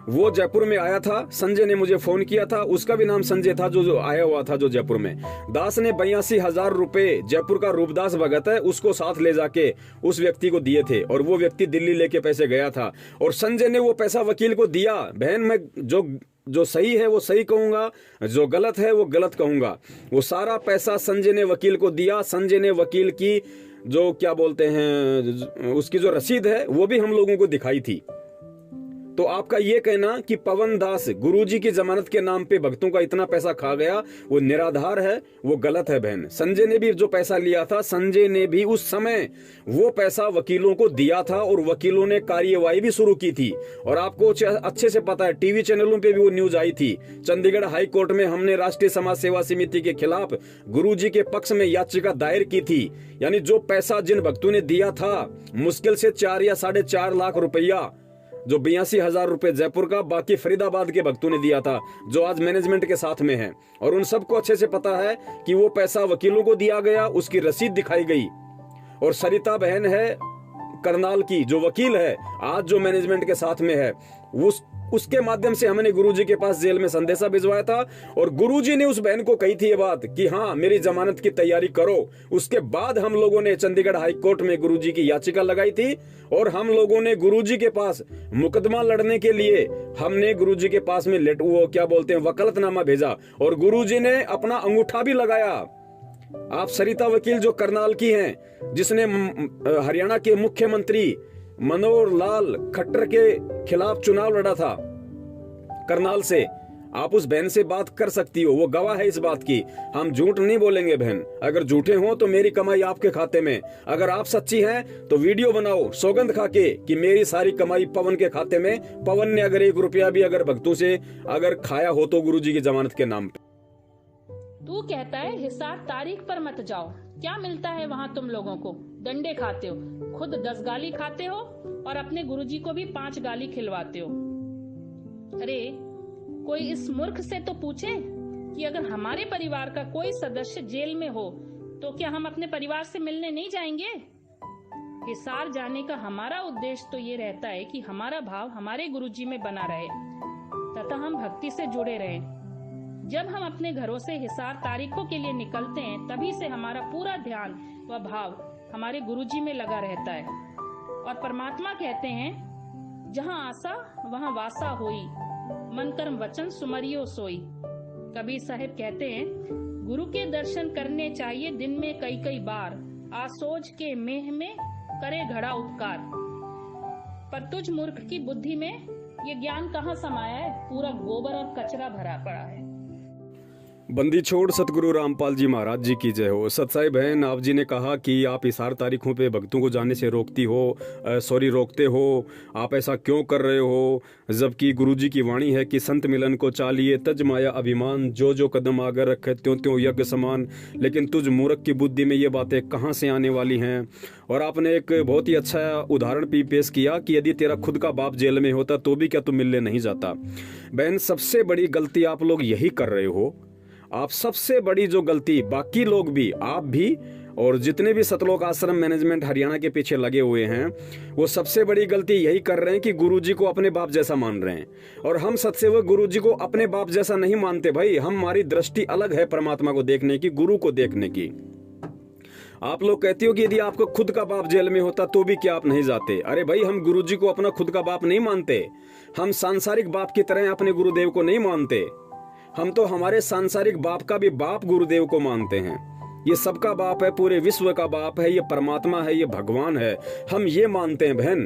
वो जयपुर में आया था। संजय ने मुझे फोन किया था, उसका भी नाम संजय था जो आया हुआ था जो जयपुर में। दास ने 82,000 रुपए, जयपुर का रूपदास भगत है, उसको साथ ले जाके उस व्यक्ति को दिए थे, और वो व्यक्ति दिल्ली लेके पैसे गया था, और संजय ने वो पैसा वकील को दिया। बहन मैं जो सही है वो सही कहूंगा, जो गलत है वो गलत कहूंगा। वो सारा पैसा संजय ने वकील को दिया। संजय ने वकील की जो क्या बोलते हैं, उसकी जो रसीद है वो भी हम लोगों को दिखाई थी। तो आपका ये कहना कि पवन दास गुरुजी की जमानत के नाम पे भक्तों का इतना पैसा खा गया, वो निराधार है, वो गलत है बहन। संजय ने भी जो पैसा लिया था, संजय ने भी उस समय वो पैसा वकीलों को दिया था, और वकीलों ने कार्यवाही भी शुरू की थी। और आपको अच्छे से पता है, टीवी चैनलों पे भी वो न्यूज आई थी। चंडीगढ़ हाई कोर्ट में हमने राष्ट्रीय समाज सेवा समिति के खिलाफ गुरुजी के पक्ष में याचिका दायर की थी। यानी जो पैसा जिन भक्तों ने दिया था, मुश्किल से 4 या 4.5 लाख रुपया, जो 82,000 रुपए जयपुर का, बाकी फरीदाबाद के भक्तों ने दिया था, जो आज मैनेजमेंट के साथ में है। और उन सबको अच्छे से पता है कि वो पैसा वकीलों को दिया गया, उसकी रसीद दिखाई गई। और सरिता बहन है करनाल की, जो वकील है आज जो मैनेजमेंट के साथ में है, उसके माध्यम से हमने गुरुजी के पास जेल में संदेशा भिजवाया था, और गुरुजी ने उस बहन को कही थी ये बात कि हाँ मेरी जमानत की तैयारी करो। उसके बाद हम लोगों ने चंडीगढ़ हाई कोर्ट में गुरुजी की याचिका लगाई थी, और हम लोगों ने गुरुजी के पास मुकदमा लड़ने के लिए हमने गुरुजी के पास में वो क्या बोलते हैं वकालतनामा भेजा, और गुरुजी ने अपना अंगूठा भी लगाया आप सरिता वकील जो करनाल की हैं, जिसने हरियाणा के मुख्यमंत्री मनोहर लाल खट्टर के खिलाफ चुनाव लड़ा था करनाल से, आप उस बहन से बात कर सकती हो, वो गवाह है इस बात की। हम झूठ नहीं बोलेंगे बहन, अगर झूठे हो तो मेरी कमाई आपके खाते में, अगर आप सच्ची हैं तो वीडियो बनाओ सौगंध खा के कि मेरी सारी कमाई पवन के खाते में, पवन ने अगर 1 रुपया भी अगर भक्तों से अगर खाया हो तो गुरुजी की जमानत के नाम पे। तू कहता है हिसार तारीख पर मत जाओ, क्या मिलता है वहाँ तुम लोगों को? डंडे खाते हो, खुद 10 गाली खाते हो और अपने गुरुजी को भी 5 गाली खिलवाते हो। अरे कोई इस मूर्ख से तो पूछे कि अगर हमारे परिवार का कोई सदस्य जेल में हो तो क्या हम अपने परिवार से मिलने नहीं जाएंगे? हिसार जाने का हमारा उद्देश्य तो ये रहता है कि हमारा भाव हमारे गुरुजी में बना रहे तथा हम भक्ति से जुड़े रहें। जब हम अपने घरों से हिसार तारीखों के लिए निकलते हैं, तभी से हमारा पूरा ध्यान व भाव हमारे गुरुजी में लगा रहता है। और परमात्मा कहते हैं, जहाँ आशा वहाँ वासा होई, मन कर्म वचन सुमरियो सोई। कबीर साहिब कहते हैं, गुरु के दर्शन करने चाहिए दिन में कई कई बार, आसोज के मेह में करे घड़ा उपकार। पर तुझ मूर्ख की बुद्धि में ये ज्ञान कहाँ समाया है? पूरा गोबर और कचरा भरा पड़ा है। बंदी छोड़ सतगुरु रामपाल जी महाराज जी की जय हो। सतसाई बहन, आप जी ने कहा कि आप हिसार तारीखों पे भक्तों को जाने से रोकती हो, रोकते हो, आप ऐसा क्यों कर रहे हो? जबकि गुरुजी की वाणी है कि संत मिलन को चालिए तज माया अभिमान, जो जो कदम आगे रखे त्यों त्यों यज्ञ समान। लेकिन तुझ मूर्ख की बुद्धि में ये बातें कहाँ से आने वाली हैं? और आपने एक बहुत ही अच्छा उदाहरण भी पेश किया कि यदि तेरा खुद का बाप जेल में होता तो भी क्या तू मिलने नहीं जाता। बहन, सबसे बड़ी गलती आप लोग यही कर रहे हो। आप सबसे बड़ी जो गलती, बाकी लोग भी, आप भी और जितने भी सतलोक आश्रम मैनेजमेंट हरियाणा के पीछे लगे हुए हैं, वो सबसे बड़ी गलती यही कर रहे हैं कि गुरुजी को अपने बाप जैसा मान रहे हैं। और हम सत्सेवक गुरुजी को अपने बाप जैसा नहीं मानते भाई। हमारी दृष्टि अलग है परमात्मा को देखने की, गुरु को देखने की। आप लोग कहते हो कि यदि आपको खुद का बाप जेल में होता तो भी क्या आप नहीं जाते? अरे भाई, हम गुरुजी को अपना खुद का बाप नहीं मानते। हम सांसारिक बाप की तरह अपने गुरुदेव को नहीं मानते। हम तो हमारे सांसारिक बाप का भी बाप गुरुदेव को मानते हैं। ये सबका बाप है, पूरे विश्व का बाप है, ये परमात्मा है, ये भगवान है, हम ये मानते हैं बहन।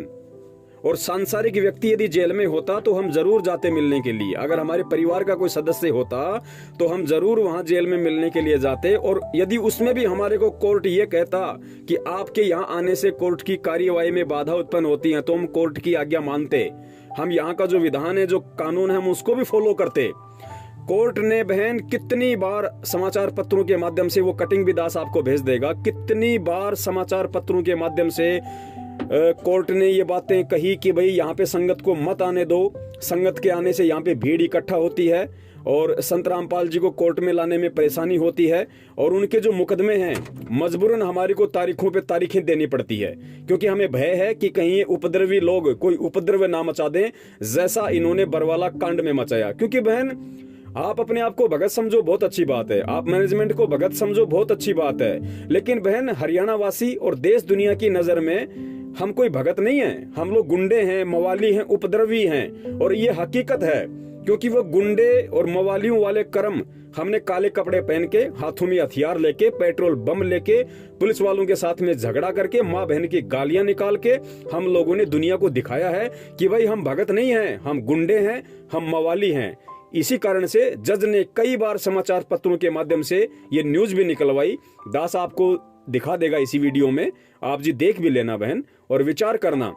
और सांसारिक व्यक्ति यदि जेल में होता तो हम जरूर जाते मिलने के लिए। अगर हमारे परिवार का कोई सदस्य होता तो हम जरूर वहां जेल में मिलने के लिए जाते। और यदि उसमें भी हमारे को कोर्ट ये कहता कि आपके यहाँ आने से कोर्ट की कार्यवाही में बाधा उत्पन्न होती है, तो हम कोर्ट की आज्ञा मानते। हम यहाँ का जो विधान है, जो कानून है, हम उसको भी फॉलो करते। कोर्ट ने बहन कितनी बार समाचार पत्रों के माध्यम से, वो कटिंग भी दास आपको भेज देगा, कितनी बार समाचार पत्रों के माध्यम से कोर्ट ने ये बातें कही कि भाई यहाँ पे संगत को मत आने दो, संगत के आने से यहाँ पे भीड़ इकट्ठा होती है और संत रामपाल जी को कोर्ट में लाने में परेशानी होती है। और उनके जो मुकदमे हैं, मजबूरन हमारी को तारीखों पे तारीखें देनी पड़ती है, क्योंकि हमें भय है कि कहीं ये उपद्रवी लोग कोई उपद्रव ना मचा दें, जैसा इन्होंने बरवाला कांड में मचाया। क्योंकि बहन, आप अपने आप को भगत समझो, बहुत अच्छी बात है, आप मैनेजमेंट को भगत समझो, बहुत अच्छी बात है, लेकिन बहन, हरियाणा वासी और देश दुनिया की नजर में हम कोई भगत नहीं है। हम लोग गुंडे हैं, मवाली हैं, उपद्रवी हैं। और ये हकीकत है, क्योंकि वो गुंडे और मवालियों वाले कर्म हमने काले कपड़े पहन के, हाथों में हथियार लेके, पेट्रोल बम लेके, पुलिस वालों के साथ में झगड़ा करके, माँ बहन की गालियां निकाल के हम लोगों ने दुनिया को दिखाया है कि भाई हम भगत नहीं हैं, हम गुंडे हैं, हम मवाली हैं। इसी कारण से जज ने कई बार समाचार पत्रों के माध्यम से ये न्यूज भी निकलवाई। दास आपको दिखा देगा इसी वीडियो में, आप जी देख भी लेना बहन और विचार करना।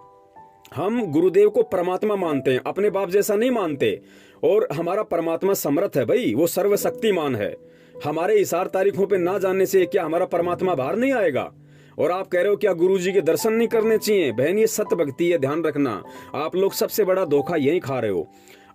हम गुरुदेव को परमात्मा मानते हैं, अपने बाप जैसा नहीं मानते। और हमारा परमात्मा समर्थ है भाई, वो सर्वशक्तिमान है। हमारे हिसार तारीखों पे ना जानने से क्या हमारा परमात्मा बाहर नहीं आएगा? और आप कह रहे हो क्या गुरुजी के दर्शन नहीं करने चाहिए? बहन, ये सत्य भक्ति है, ध्यान रखना। आप लोग सबसे बड़ा धोखा यही खा रहे हो।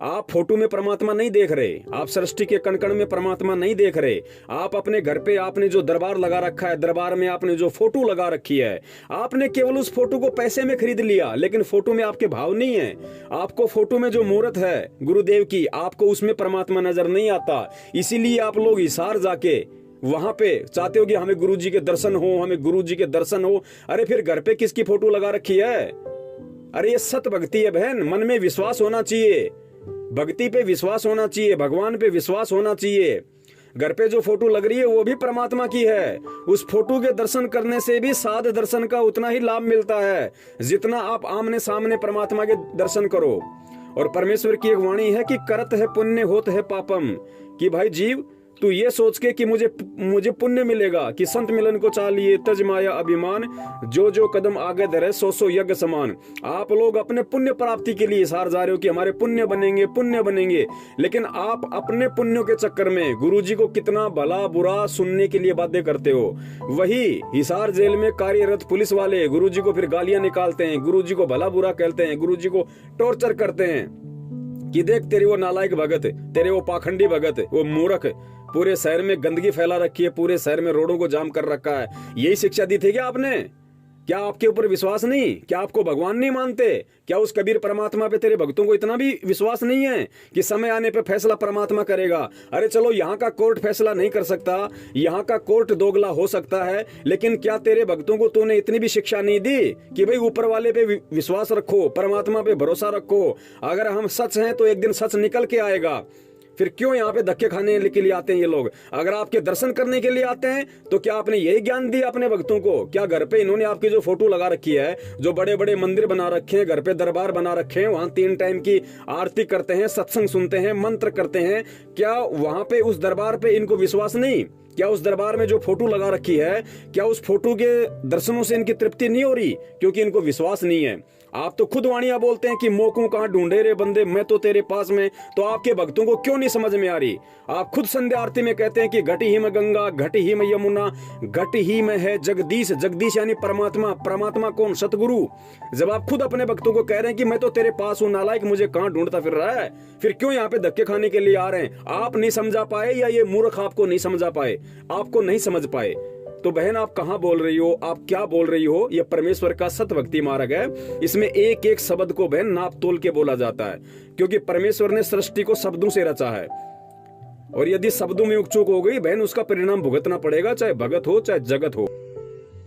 आप फोटो में परमात्मा नहीं देख रहे, आप सृष्टि के कण कण में परमात्मा नहीं देख रहे। आप अपने घर पे आपने जो दरबार लगा रखा है, दरबार में आपने जो फोटो लगा रखी है, आपने केवल उस फोटो को पैसे में खरीद लिया, लेकिन फोटो में आपके भाव नहीं है। आपको फोटो में जो मूर्त है गुरुदेव की, आपको उसमें परमात्मा नजर नहीं आता। इसीलिए आप लोग हिसार जाके वहां पे चाहते हो कि हमें गुरुजी के दर्शन हो, हमें गुरुजी के दर्शन हो। अरे फिर घर पे किसकी फोटो लगा रखी है? अरे ये सत्य भक्ति है बहन, मन में विश्वास होना चाहिए, भक्ति पे विश्वास होना चाहिए, भगवान पे विश्वास होना चाहिए। घर पे जो फोटो लग रही है वो भी परमात्मा की है। उस फोटो के दर्शन करने से भी साध दर्शन का उतना ही लाभ मिलता है जितना आप आमने सामने परमात्मा के दर्शन करो। और परमेश्वर की एक वाणी है कि करत है पुण्य होत है पापम, कि भाई जीव तू ये सोच के कि मुझे पुण्य मिलेगा कि संत मिलन को चालिए तज माया अभिमान, जो जो कदम आगे धरे सो सो यज्ञ समान। आप लोग अपने पुण्य प्राप्ति के लिए इशार जा रहे हो कि हमारे पुण्य बनेंगे, लेकिन आप अपने पुण्यों के चक्कर में गुरुजी को कितना भला बुरा सुनने के लिए बातें करते हो। वही हिसार जेल में कार्यरत पुलिस वाले गुरुजी को फिर गालियां निकालते हैं, गुरुजी को भला बुरा कहते हैं, गुरुजी को टॉर्चर करते हैं कि देख तेरी वो नालायक भगत, तेरे वो पाखंडी भगत, वो मूर्ख, पूरे शहर में गंदगी फैला रखी है, पूरे शहर में रोडों को जाम कर रखा है। यही शिक्षा दी थी क्या आपने? क्या आपके ऊपर विश्वास नहीं? क्या आपको भगवान नहीं मानते? क्या उस कबीर परमात्मा पे तेरे भक्तों को इतना भी विश्वास नहीं है कि समय आने पे फैसला परमात्मा करेगा? अरे चलो यहाँ का कोर्ट फैसला नहीं कर सकता, यहाँ का कोर्ट दोगला हो सकता है, लेकिन क्या तेरे भक्तों को तूने इतनी भी शिक्षा नहीं दी कि भाई ऊपर वाले पे विश्वास रखो, परमात्मा पे भरोसा रखो, अगर हम सच हैं तो एक दिन सच निकल के आएगा। फिर क्यों यहाँ पे धक्के खाने के लिए आते हैं ये लोग? अगर आपके दर्शन करने के लिए आते हैं तो क्या आपने यही ज्ञान दिया अपने भक्तों को? क्या घर पे इन्होंने आपकी जो फोटो लगा रखी है, जो बड़े बड़े मंदिर बना रखे हैं, घर पे दरबार बना रखे हैं, वहां 3 टाइम की आरती करते हैं, सत्संग सुनते हैं, मंत्र करते हैं, क्या वहां पे उस दरबार पे इनको विश्वास नहीं? क्या उस दरबार में जो फोटो लगा रखी है, क्या उस फोटो के दर्शनों से इनकी तृप्ति नहीं हो रही? क्योंकि इनको विश्वास नहीं है। आप तो खुद वाणियां बोलते हैं कि मोकू कहां ढूंढे रे बंदे, मैं तो तेरे पास में। तो आपके भक्तों को क्यों नहीं समझ में आ रही? आप खुद संध्या आरती में कहते हैं कि घटी ही में गंगा, घटी ही में यमुना, घटी ही में है जगदीश। जगदीश यानी परमात्मा। परमात्मा कौन? सतगुरु। जब आप खुद अपने भक्तों को कह रहे हैं कि मैं तो तेरे पास हूं, नालायक मुझे कहां ढूंढता फिर रहा है, फिर क्यों यहाँ पे धक्के खाने के लिए आ रहे हैं? आप नहीं समझा पाए या ये मूर्ख आपको नहीं समझा पाए? आपको नहीं समझ पाए तो बहन आप कहां बोल रही हो, आप क्या बोल रही हो? यह परमेश्वर का सत भक्ति मार्ग है। इसमें एक एक शब्द को बहन नाप तोल के बोला जाता है, क्योंकि परमेश्वर ने सृष्टि को शब्दों से रचा है। और यदि शब्दों में उकचूक हो गई बहन, उसका परिणाम भुगतना पड़ेगा, चाहे भगत हो चाहे जगत हो।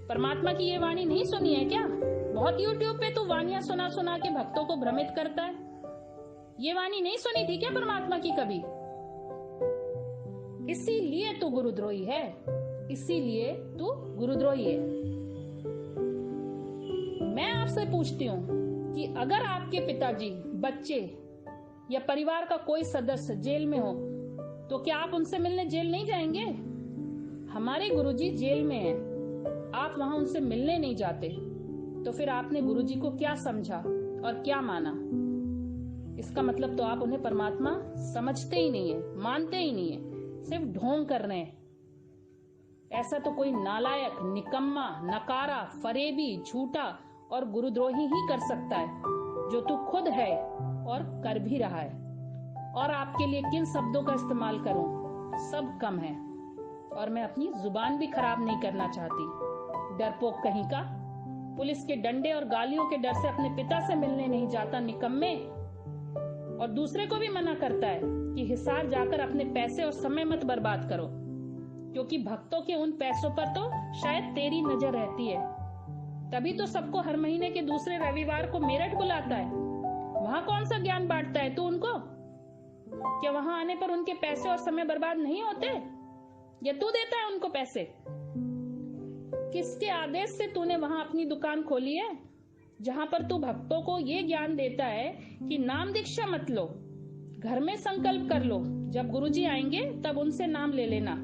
परमात्मा की ये वाणी नहीं सुनी है क्या? बहुत यूट्यूब पे तो वाणियां सुना सुना के भक्तों को भ्रमित करता है। ये वाणी नहीं सुनी थी क्या परमात्मा की कभी? इसीलिए तू गुरुद्रोही है, इसीलिए तू गुरुद्रोही है। मैं आपसे पूछती हूँ कि अगर आपके पिताजी, बच्चे या परिवार का कोई सदस्य जेल में हो तो क्या आप उनसे मिलने जेल नहीं जाएंगे? हमारे गुरुजी जेल में हैं, आप वहां उनसे मिलने नहीं जाते, तो फिर आपने गुरुजी को क्या समझा और क्या माना? इसका मतलब तो आप उन्हें परमात्मा समझते ही नहीं है, मानते ही नहीं है, सिर्फ ढोंग कर रहे हैं। ऐसा तो कोई नालायक, निकम्मा, नकारा, फरेबी, झूठा और गुरुद्रोही ही कर सकता है, जो तू खुद है और कर भी रहा है। और आपके लिए किन शब्दों का इस्तेमाल करूं, सब कम है, और मैं अपनी जुबान भी खराब नहीं करना चाहती। डरपोक कहीं का, पुलिस के डंडे और गालियों के डर से अपने पिता से मिलने नहीं जाता निकम्मे, और दूसरे को भी मना करता है कि हिसार जाकर अपने पैसे और समय मत बर्बाद करो, क्योंकि भक्तों के उन पैसों पर तो शायद तेरी नजर रहती है। तभी तो सबको हर महीने के दूसरे रविवार को मेरठ बुलाता है। वहां कौन सा ज्ञान बांटता है तू उनको? क्या वहां आने पर उनके पैसे और समय बर्बाद नहीं होते, या तू देता है उनको पैसे? किसके आदेश से तूने वहां अपनी दुकान खोली है, जहां पर तू भक्तों को ये ज्ञान देता है कि नाम दीक्षा मत लो, घर में संकल्प कर लो, जब गुरुजी आएंगे तब उनसे नाम ले लेना,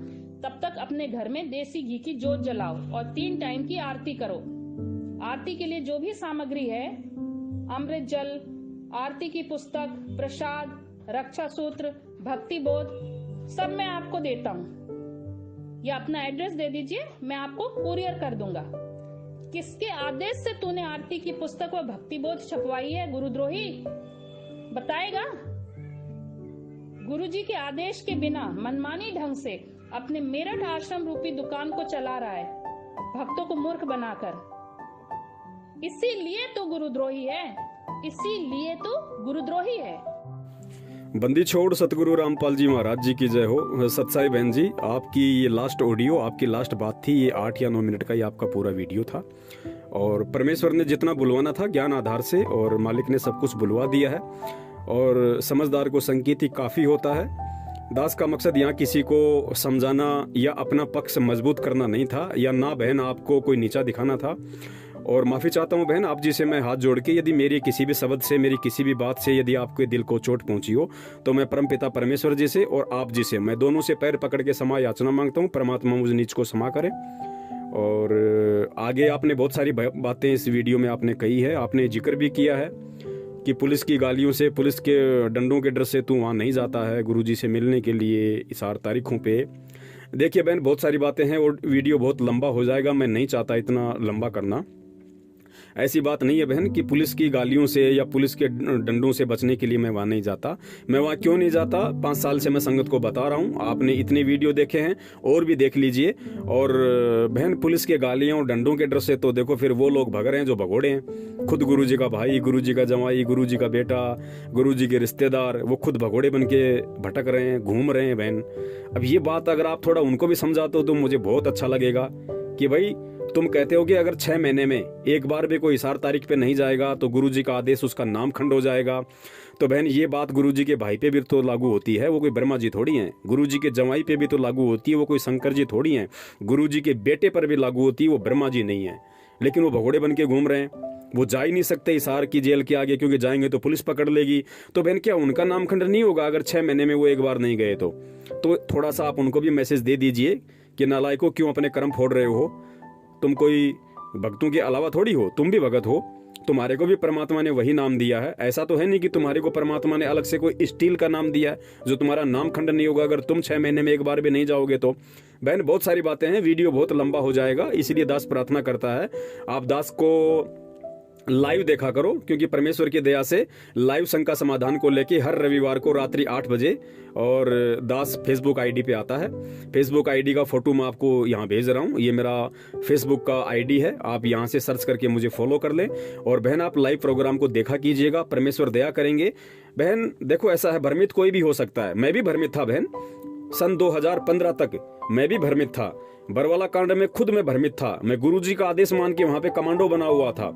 तब तक अपने घर में देसी घी की जोत जलाओ और 3 टाइम की आरती करो। आरती के लिए जो भी सामग्री है, अमृत जल, आरती की पुस्तक, प्रसाद, रक्षा सूत्र, भक्ति बोध, सब मैं आपको देता हूँ। या अपना एड्रेस दे दीजिए, मैं आपको कुरियर कर दूंगा। किसके आदेश से तूने आरती की पुस्तक व भक्ति बोध छपवाई है गुरुद्रोही? बताएगा? गुरुजी के आदेश के बिना मनमानी ढंग से अपने मेरठ आश्रम रूपी दुकान को चला रहा है, भक्तों को मूर्ख बनाकर। इसीलिए तो गुरुद्रोही है, इसीलिए तो गुरुद्रोही है। बंदी छोड़ सतगुरु रामपाल जी महाराज जी की जय हो। सत्साई बहन जी, आपकी ये लास्ट ऑडियो, आपकी लास्ट बात थी, ये 8 या 9 मिनट का ये आपका पूरा वीडियो था, और परमेश्वर ने जितना बुलवाना था ज्ञान आधार से, और मालिक ने सब कुछ बुलवा दिया है। और समझदार को संकेत ही काफ़ी होता है। दास का मकसद यहाँ किसी को समझाना या अपना पक्ष मजबूत करना नहीं था, या ना बहन आपको कोई नीचा दिखाना था। और माफ़ी चाहता हूँ बहन आप जी से मैं हाथ जोड़ के, यदि मेरी किसी भी शब्द से, मेरी किसी भी बात से यदि आपके दिल को चोट पहुंची हो, तो मैं परमपिता परमेश्वर जी से और आप जी से मैं दोनों से पैर पकड़ के क्षमा याचना मांगता हूँ। परमात्मा मुझ नीच को क्षमा करे। और आगे आपने बहुत सारी बातें इस वीडियो में आपने कही है, आपने जिक्र भी किया है कि पुलिस की गालियों से, पुलिस के डंडों के डर से तू वहाँ नहीं जाता है गुरुजी से मिलने के लिए इस 8 तारीखों पे। देखिए बहन बहुत सारी बातें हैं और वीडियो बहुत लंबा हो जाएगा, मैं नहीं चाहता इतना लंबा करना। ऐसी बात नहीं है बहन कि पुलिस की गालियों से या पुलिस के डंडों से बचने के लिए मैं वहाँ नहीं जाता। मैं वहाँ क्यों नहीं जाता, 5 साल से मैं संगत को बता रहा हूँ, आपने इतने वीडियो देखे हैं और भी देख लीजिए। और बहन पुलिस के गालियों और डंडों के डर से तो देखो फिर वो लोग भग रहे हैं जो भगोड़े हैं। खुद गुरुजी का भाई, गुरुजी का जमाई, गुरुजी का बेटा, गुरुजी के रिश्तेदार, वो खुद भगोड़े बन के भटक रहे हैं, घूम रहे हैं बहन। अब ये बात अगर आप थोड़ा उनको भी समझाते हो तो मुझे बहुत अच्छा लगेगा कि भाई तुम कहते हो कि अगर 6 महीने में एक बार भी कोई 4 तारीख पे नहीं जाएगा तो गुरुजी का आदेश, उसका नाम खंड हो जाएगा। तो बहन ये बात गुरुजी के भाई पे भी तो लागू होती है, वो कोई ब्रह्मा जी थोड़ी हैं। गुरुजी के जमाई पे भी तो लागू होती है, वो कोई शंकर जी थोड़ी हैं। गुरुजी के बेटे पर भी लागू होती है, वो ब्रह्मा जी नहीं है। लेकिन वो भगोड़े बन के घूम रहे हैं, वो जा ही नहीं सकते हिसार की जेल के आगे, क्योंकि जाएंगे तो पुलिस पकड़ लेगी। तो बहन क्या उनका नाम खंड नहीं होगा अगर 6 महीने में वो एक बार नहीं गए तो थोड़ा सा आप उनको भी मैसेज दे दीजिए कि नालायकों क्यों अपने कर्म फोड़ रहे हो। तुम कोई भक्तों के अलावा थोड़ी हो, तुम भी भगत हो, तुम्हारे को भी परमात्मा ने वही नाम दिया है। ऐसा तो है नहीं कि तुम्हारे को परमात्मा ने अलग से कोई स्टील का नाम दिया है जो तुम्हारा नाम खंडन नहीं होगा अगर तुम 6 महीने में एक बार भी नहीं जाओगे तो। बहन बहुत सारी बातें हैं, वीडियो बहुत लंबा हो जाएगा, इसलिए दास प्रार्थना करता है आप दास को लाइव देखा करो, क्योंकि परमेश्वर की दया से लाइव शंका समाधान को लेके हर रविवार को रात्रि 8 बजे और दास फेसबुक आईडी पे आता है। फेसबुक आईडी का फोटो मैं आपको यहाँ भेज रहा हूँ, ये मेरा फेसबुक का आईडी है, आप यहाँ से सर्च करके मुझे फॉलो कर लें। और बहन आप लाइव प्रोग्राम को देखा कीजिएगा, परमेश्वर दया करेंगे। बहन देखो ऐसा है, भ्रमित कोई भी हो सकता है, मैं भी भ्रमित था बहन, सन 2015 तक मैं भी भ्रमित था। बरवाला कांड में खुद मैं भ्रमित था, मैं गुरुजी का आदेश मान के वहां पे कमांडो बना हुआ था,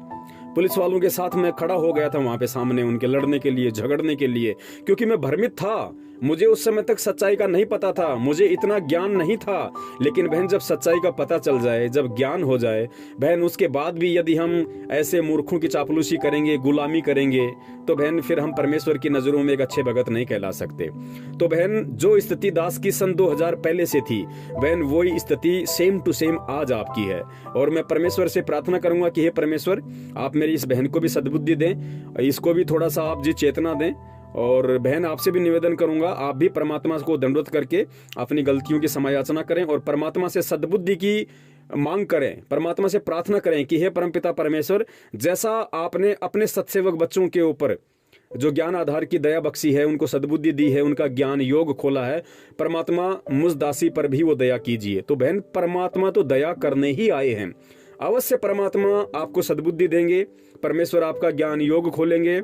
पुलिस वालों के साथ मैं खड़ा हो गया था वहां पे सामने उनके लड़ने के लिए, झगड़ने के लिए, क्योंकि मैं भ्रमित था। मुझे उस समय तक सच्चाई का नहीं पता था, मुझे इतना ज्ञान नहीं था। लेकिन बहन जब सच्चाई का पता चल जाए, जब ज्ञान हो जाए बहन, उसके बाद भी यदि हम ऐसे मूर्खों की चापलूसी करेंगे, गुलामी करेंगे, तो बहन फिर हम परमेश्वर की नजरों में एक अच्छे भगत नहीं कहला सकते। तो बहन जो स्थिति दास की सन 2000 पहले से थी बहन, वही स्थिति सेम टू सेम आज आपकी है। और मैं परमेश्वर से प्रार्थना करूंगा कि हे परमेश्वर आप मेरी इस बहन को भी सद्बुद्धि दें, इसको भी थोड़ा सा आप जी चेतना दें। और बहन आपसे भी निवेदन करूंगा आप भी परमात्मा को दंडवत करके अपनी गलतियों की समायाचना करें और परमात्मा से सद्बुद्धि की मांग करें, परमात्मा से प्रार्थना करें कि हे परमपिता परमेश्वर, जैसा आपने अपने सत्सेवक बच्चों के ऊपर जो ज्ञान आधार की दया बख्शी है, उनको सद्बुद्धि दी है, उनका ज्ञान योग खोला है, परमात्मा मुझ दासी पर भी वो दया कीजिए। तो बहन परमात्मा तो दया करने ही आए हैं, अवश्य परमात्मा आपको सद्बुद्धि देंगे, परमेश्वर आपका ज्ञान योग खोलेंगे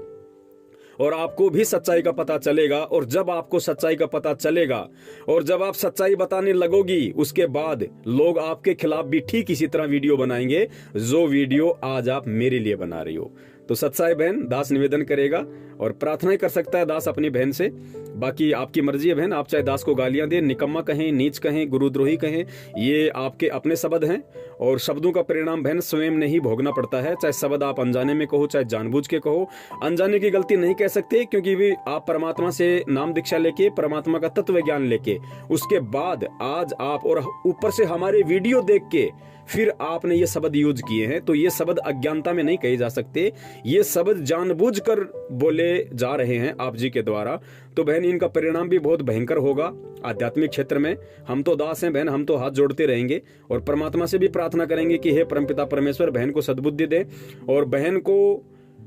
और आपको भी सच्चाई का पता चलेगा। और जब आपको सच्चाई का पता चलेगा और जब आप सच्चाई बताने लगोगी, उसके बाद लोग आपके खिलाफ भी ठीक इसी तरह वीडियो बनाएंगे जो वीडियो आज आप मेरे लिए बना रही हो। तो सच्चाई बहन दास निवेदन करेगा और प्रार्थना ही कर सकता है दास अपनी बहन से, बाकी आपकी मर्जी है बहन। आप चाहे दास को गालियां दें, निकम्मा कहें, नीच कहें, गुरुद्रोही कहें, ये आपके अपने शब्द हैं और शब्दों का परिणाम बहन स्वयं ने ही भोगना पड़ता है। चाहे शब्द आप अनजाने में कहो, चाहे जानबूझ के कहो, अनजाने की गलती नहीं कह सकते, क्योंकि भी आप परमात्मा से नाम दीक्षा लेके, परमात्मा का तत्व ज्ञान लेके, उसके बाद आज आप और ऊपर से हमारे वीडियो देख के फिर आपने ये शब्द यूज किए हैं, तो ये शब्द अज्ञानता में नहीं कहे जा सकते, ये शब्द जानबूझकर बोले जा रहे हैं आप जी के द्वारा। तो बहन इनका परिणाम भी बहुत भयंकर होगा आध्यात्मिक क्षेत्र में। हम तो दास हैं बहन, हम तो हाथ जोड़ते रहेंगे और परमात्मा से भी प्रार्थना करेंगे कि हे परमपिता परमेश्वर बहन को सद्बुद्धि दे। और बहन को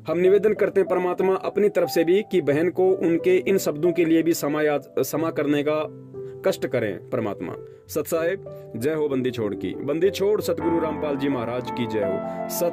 हम निवेदन करते हैं परमात्मा अपनी तरफ से भी कि बहन को उनके इन शब्दों के लिए भी क्षमा करने का कष्ट करें परमात्मा। सत साहेब जय हो बंदी छोड़ की, बंदी छोड़ सतगुरु रामपाल जी महाराज की जय हो। सत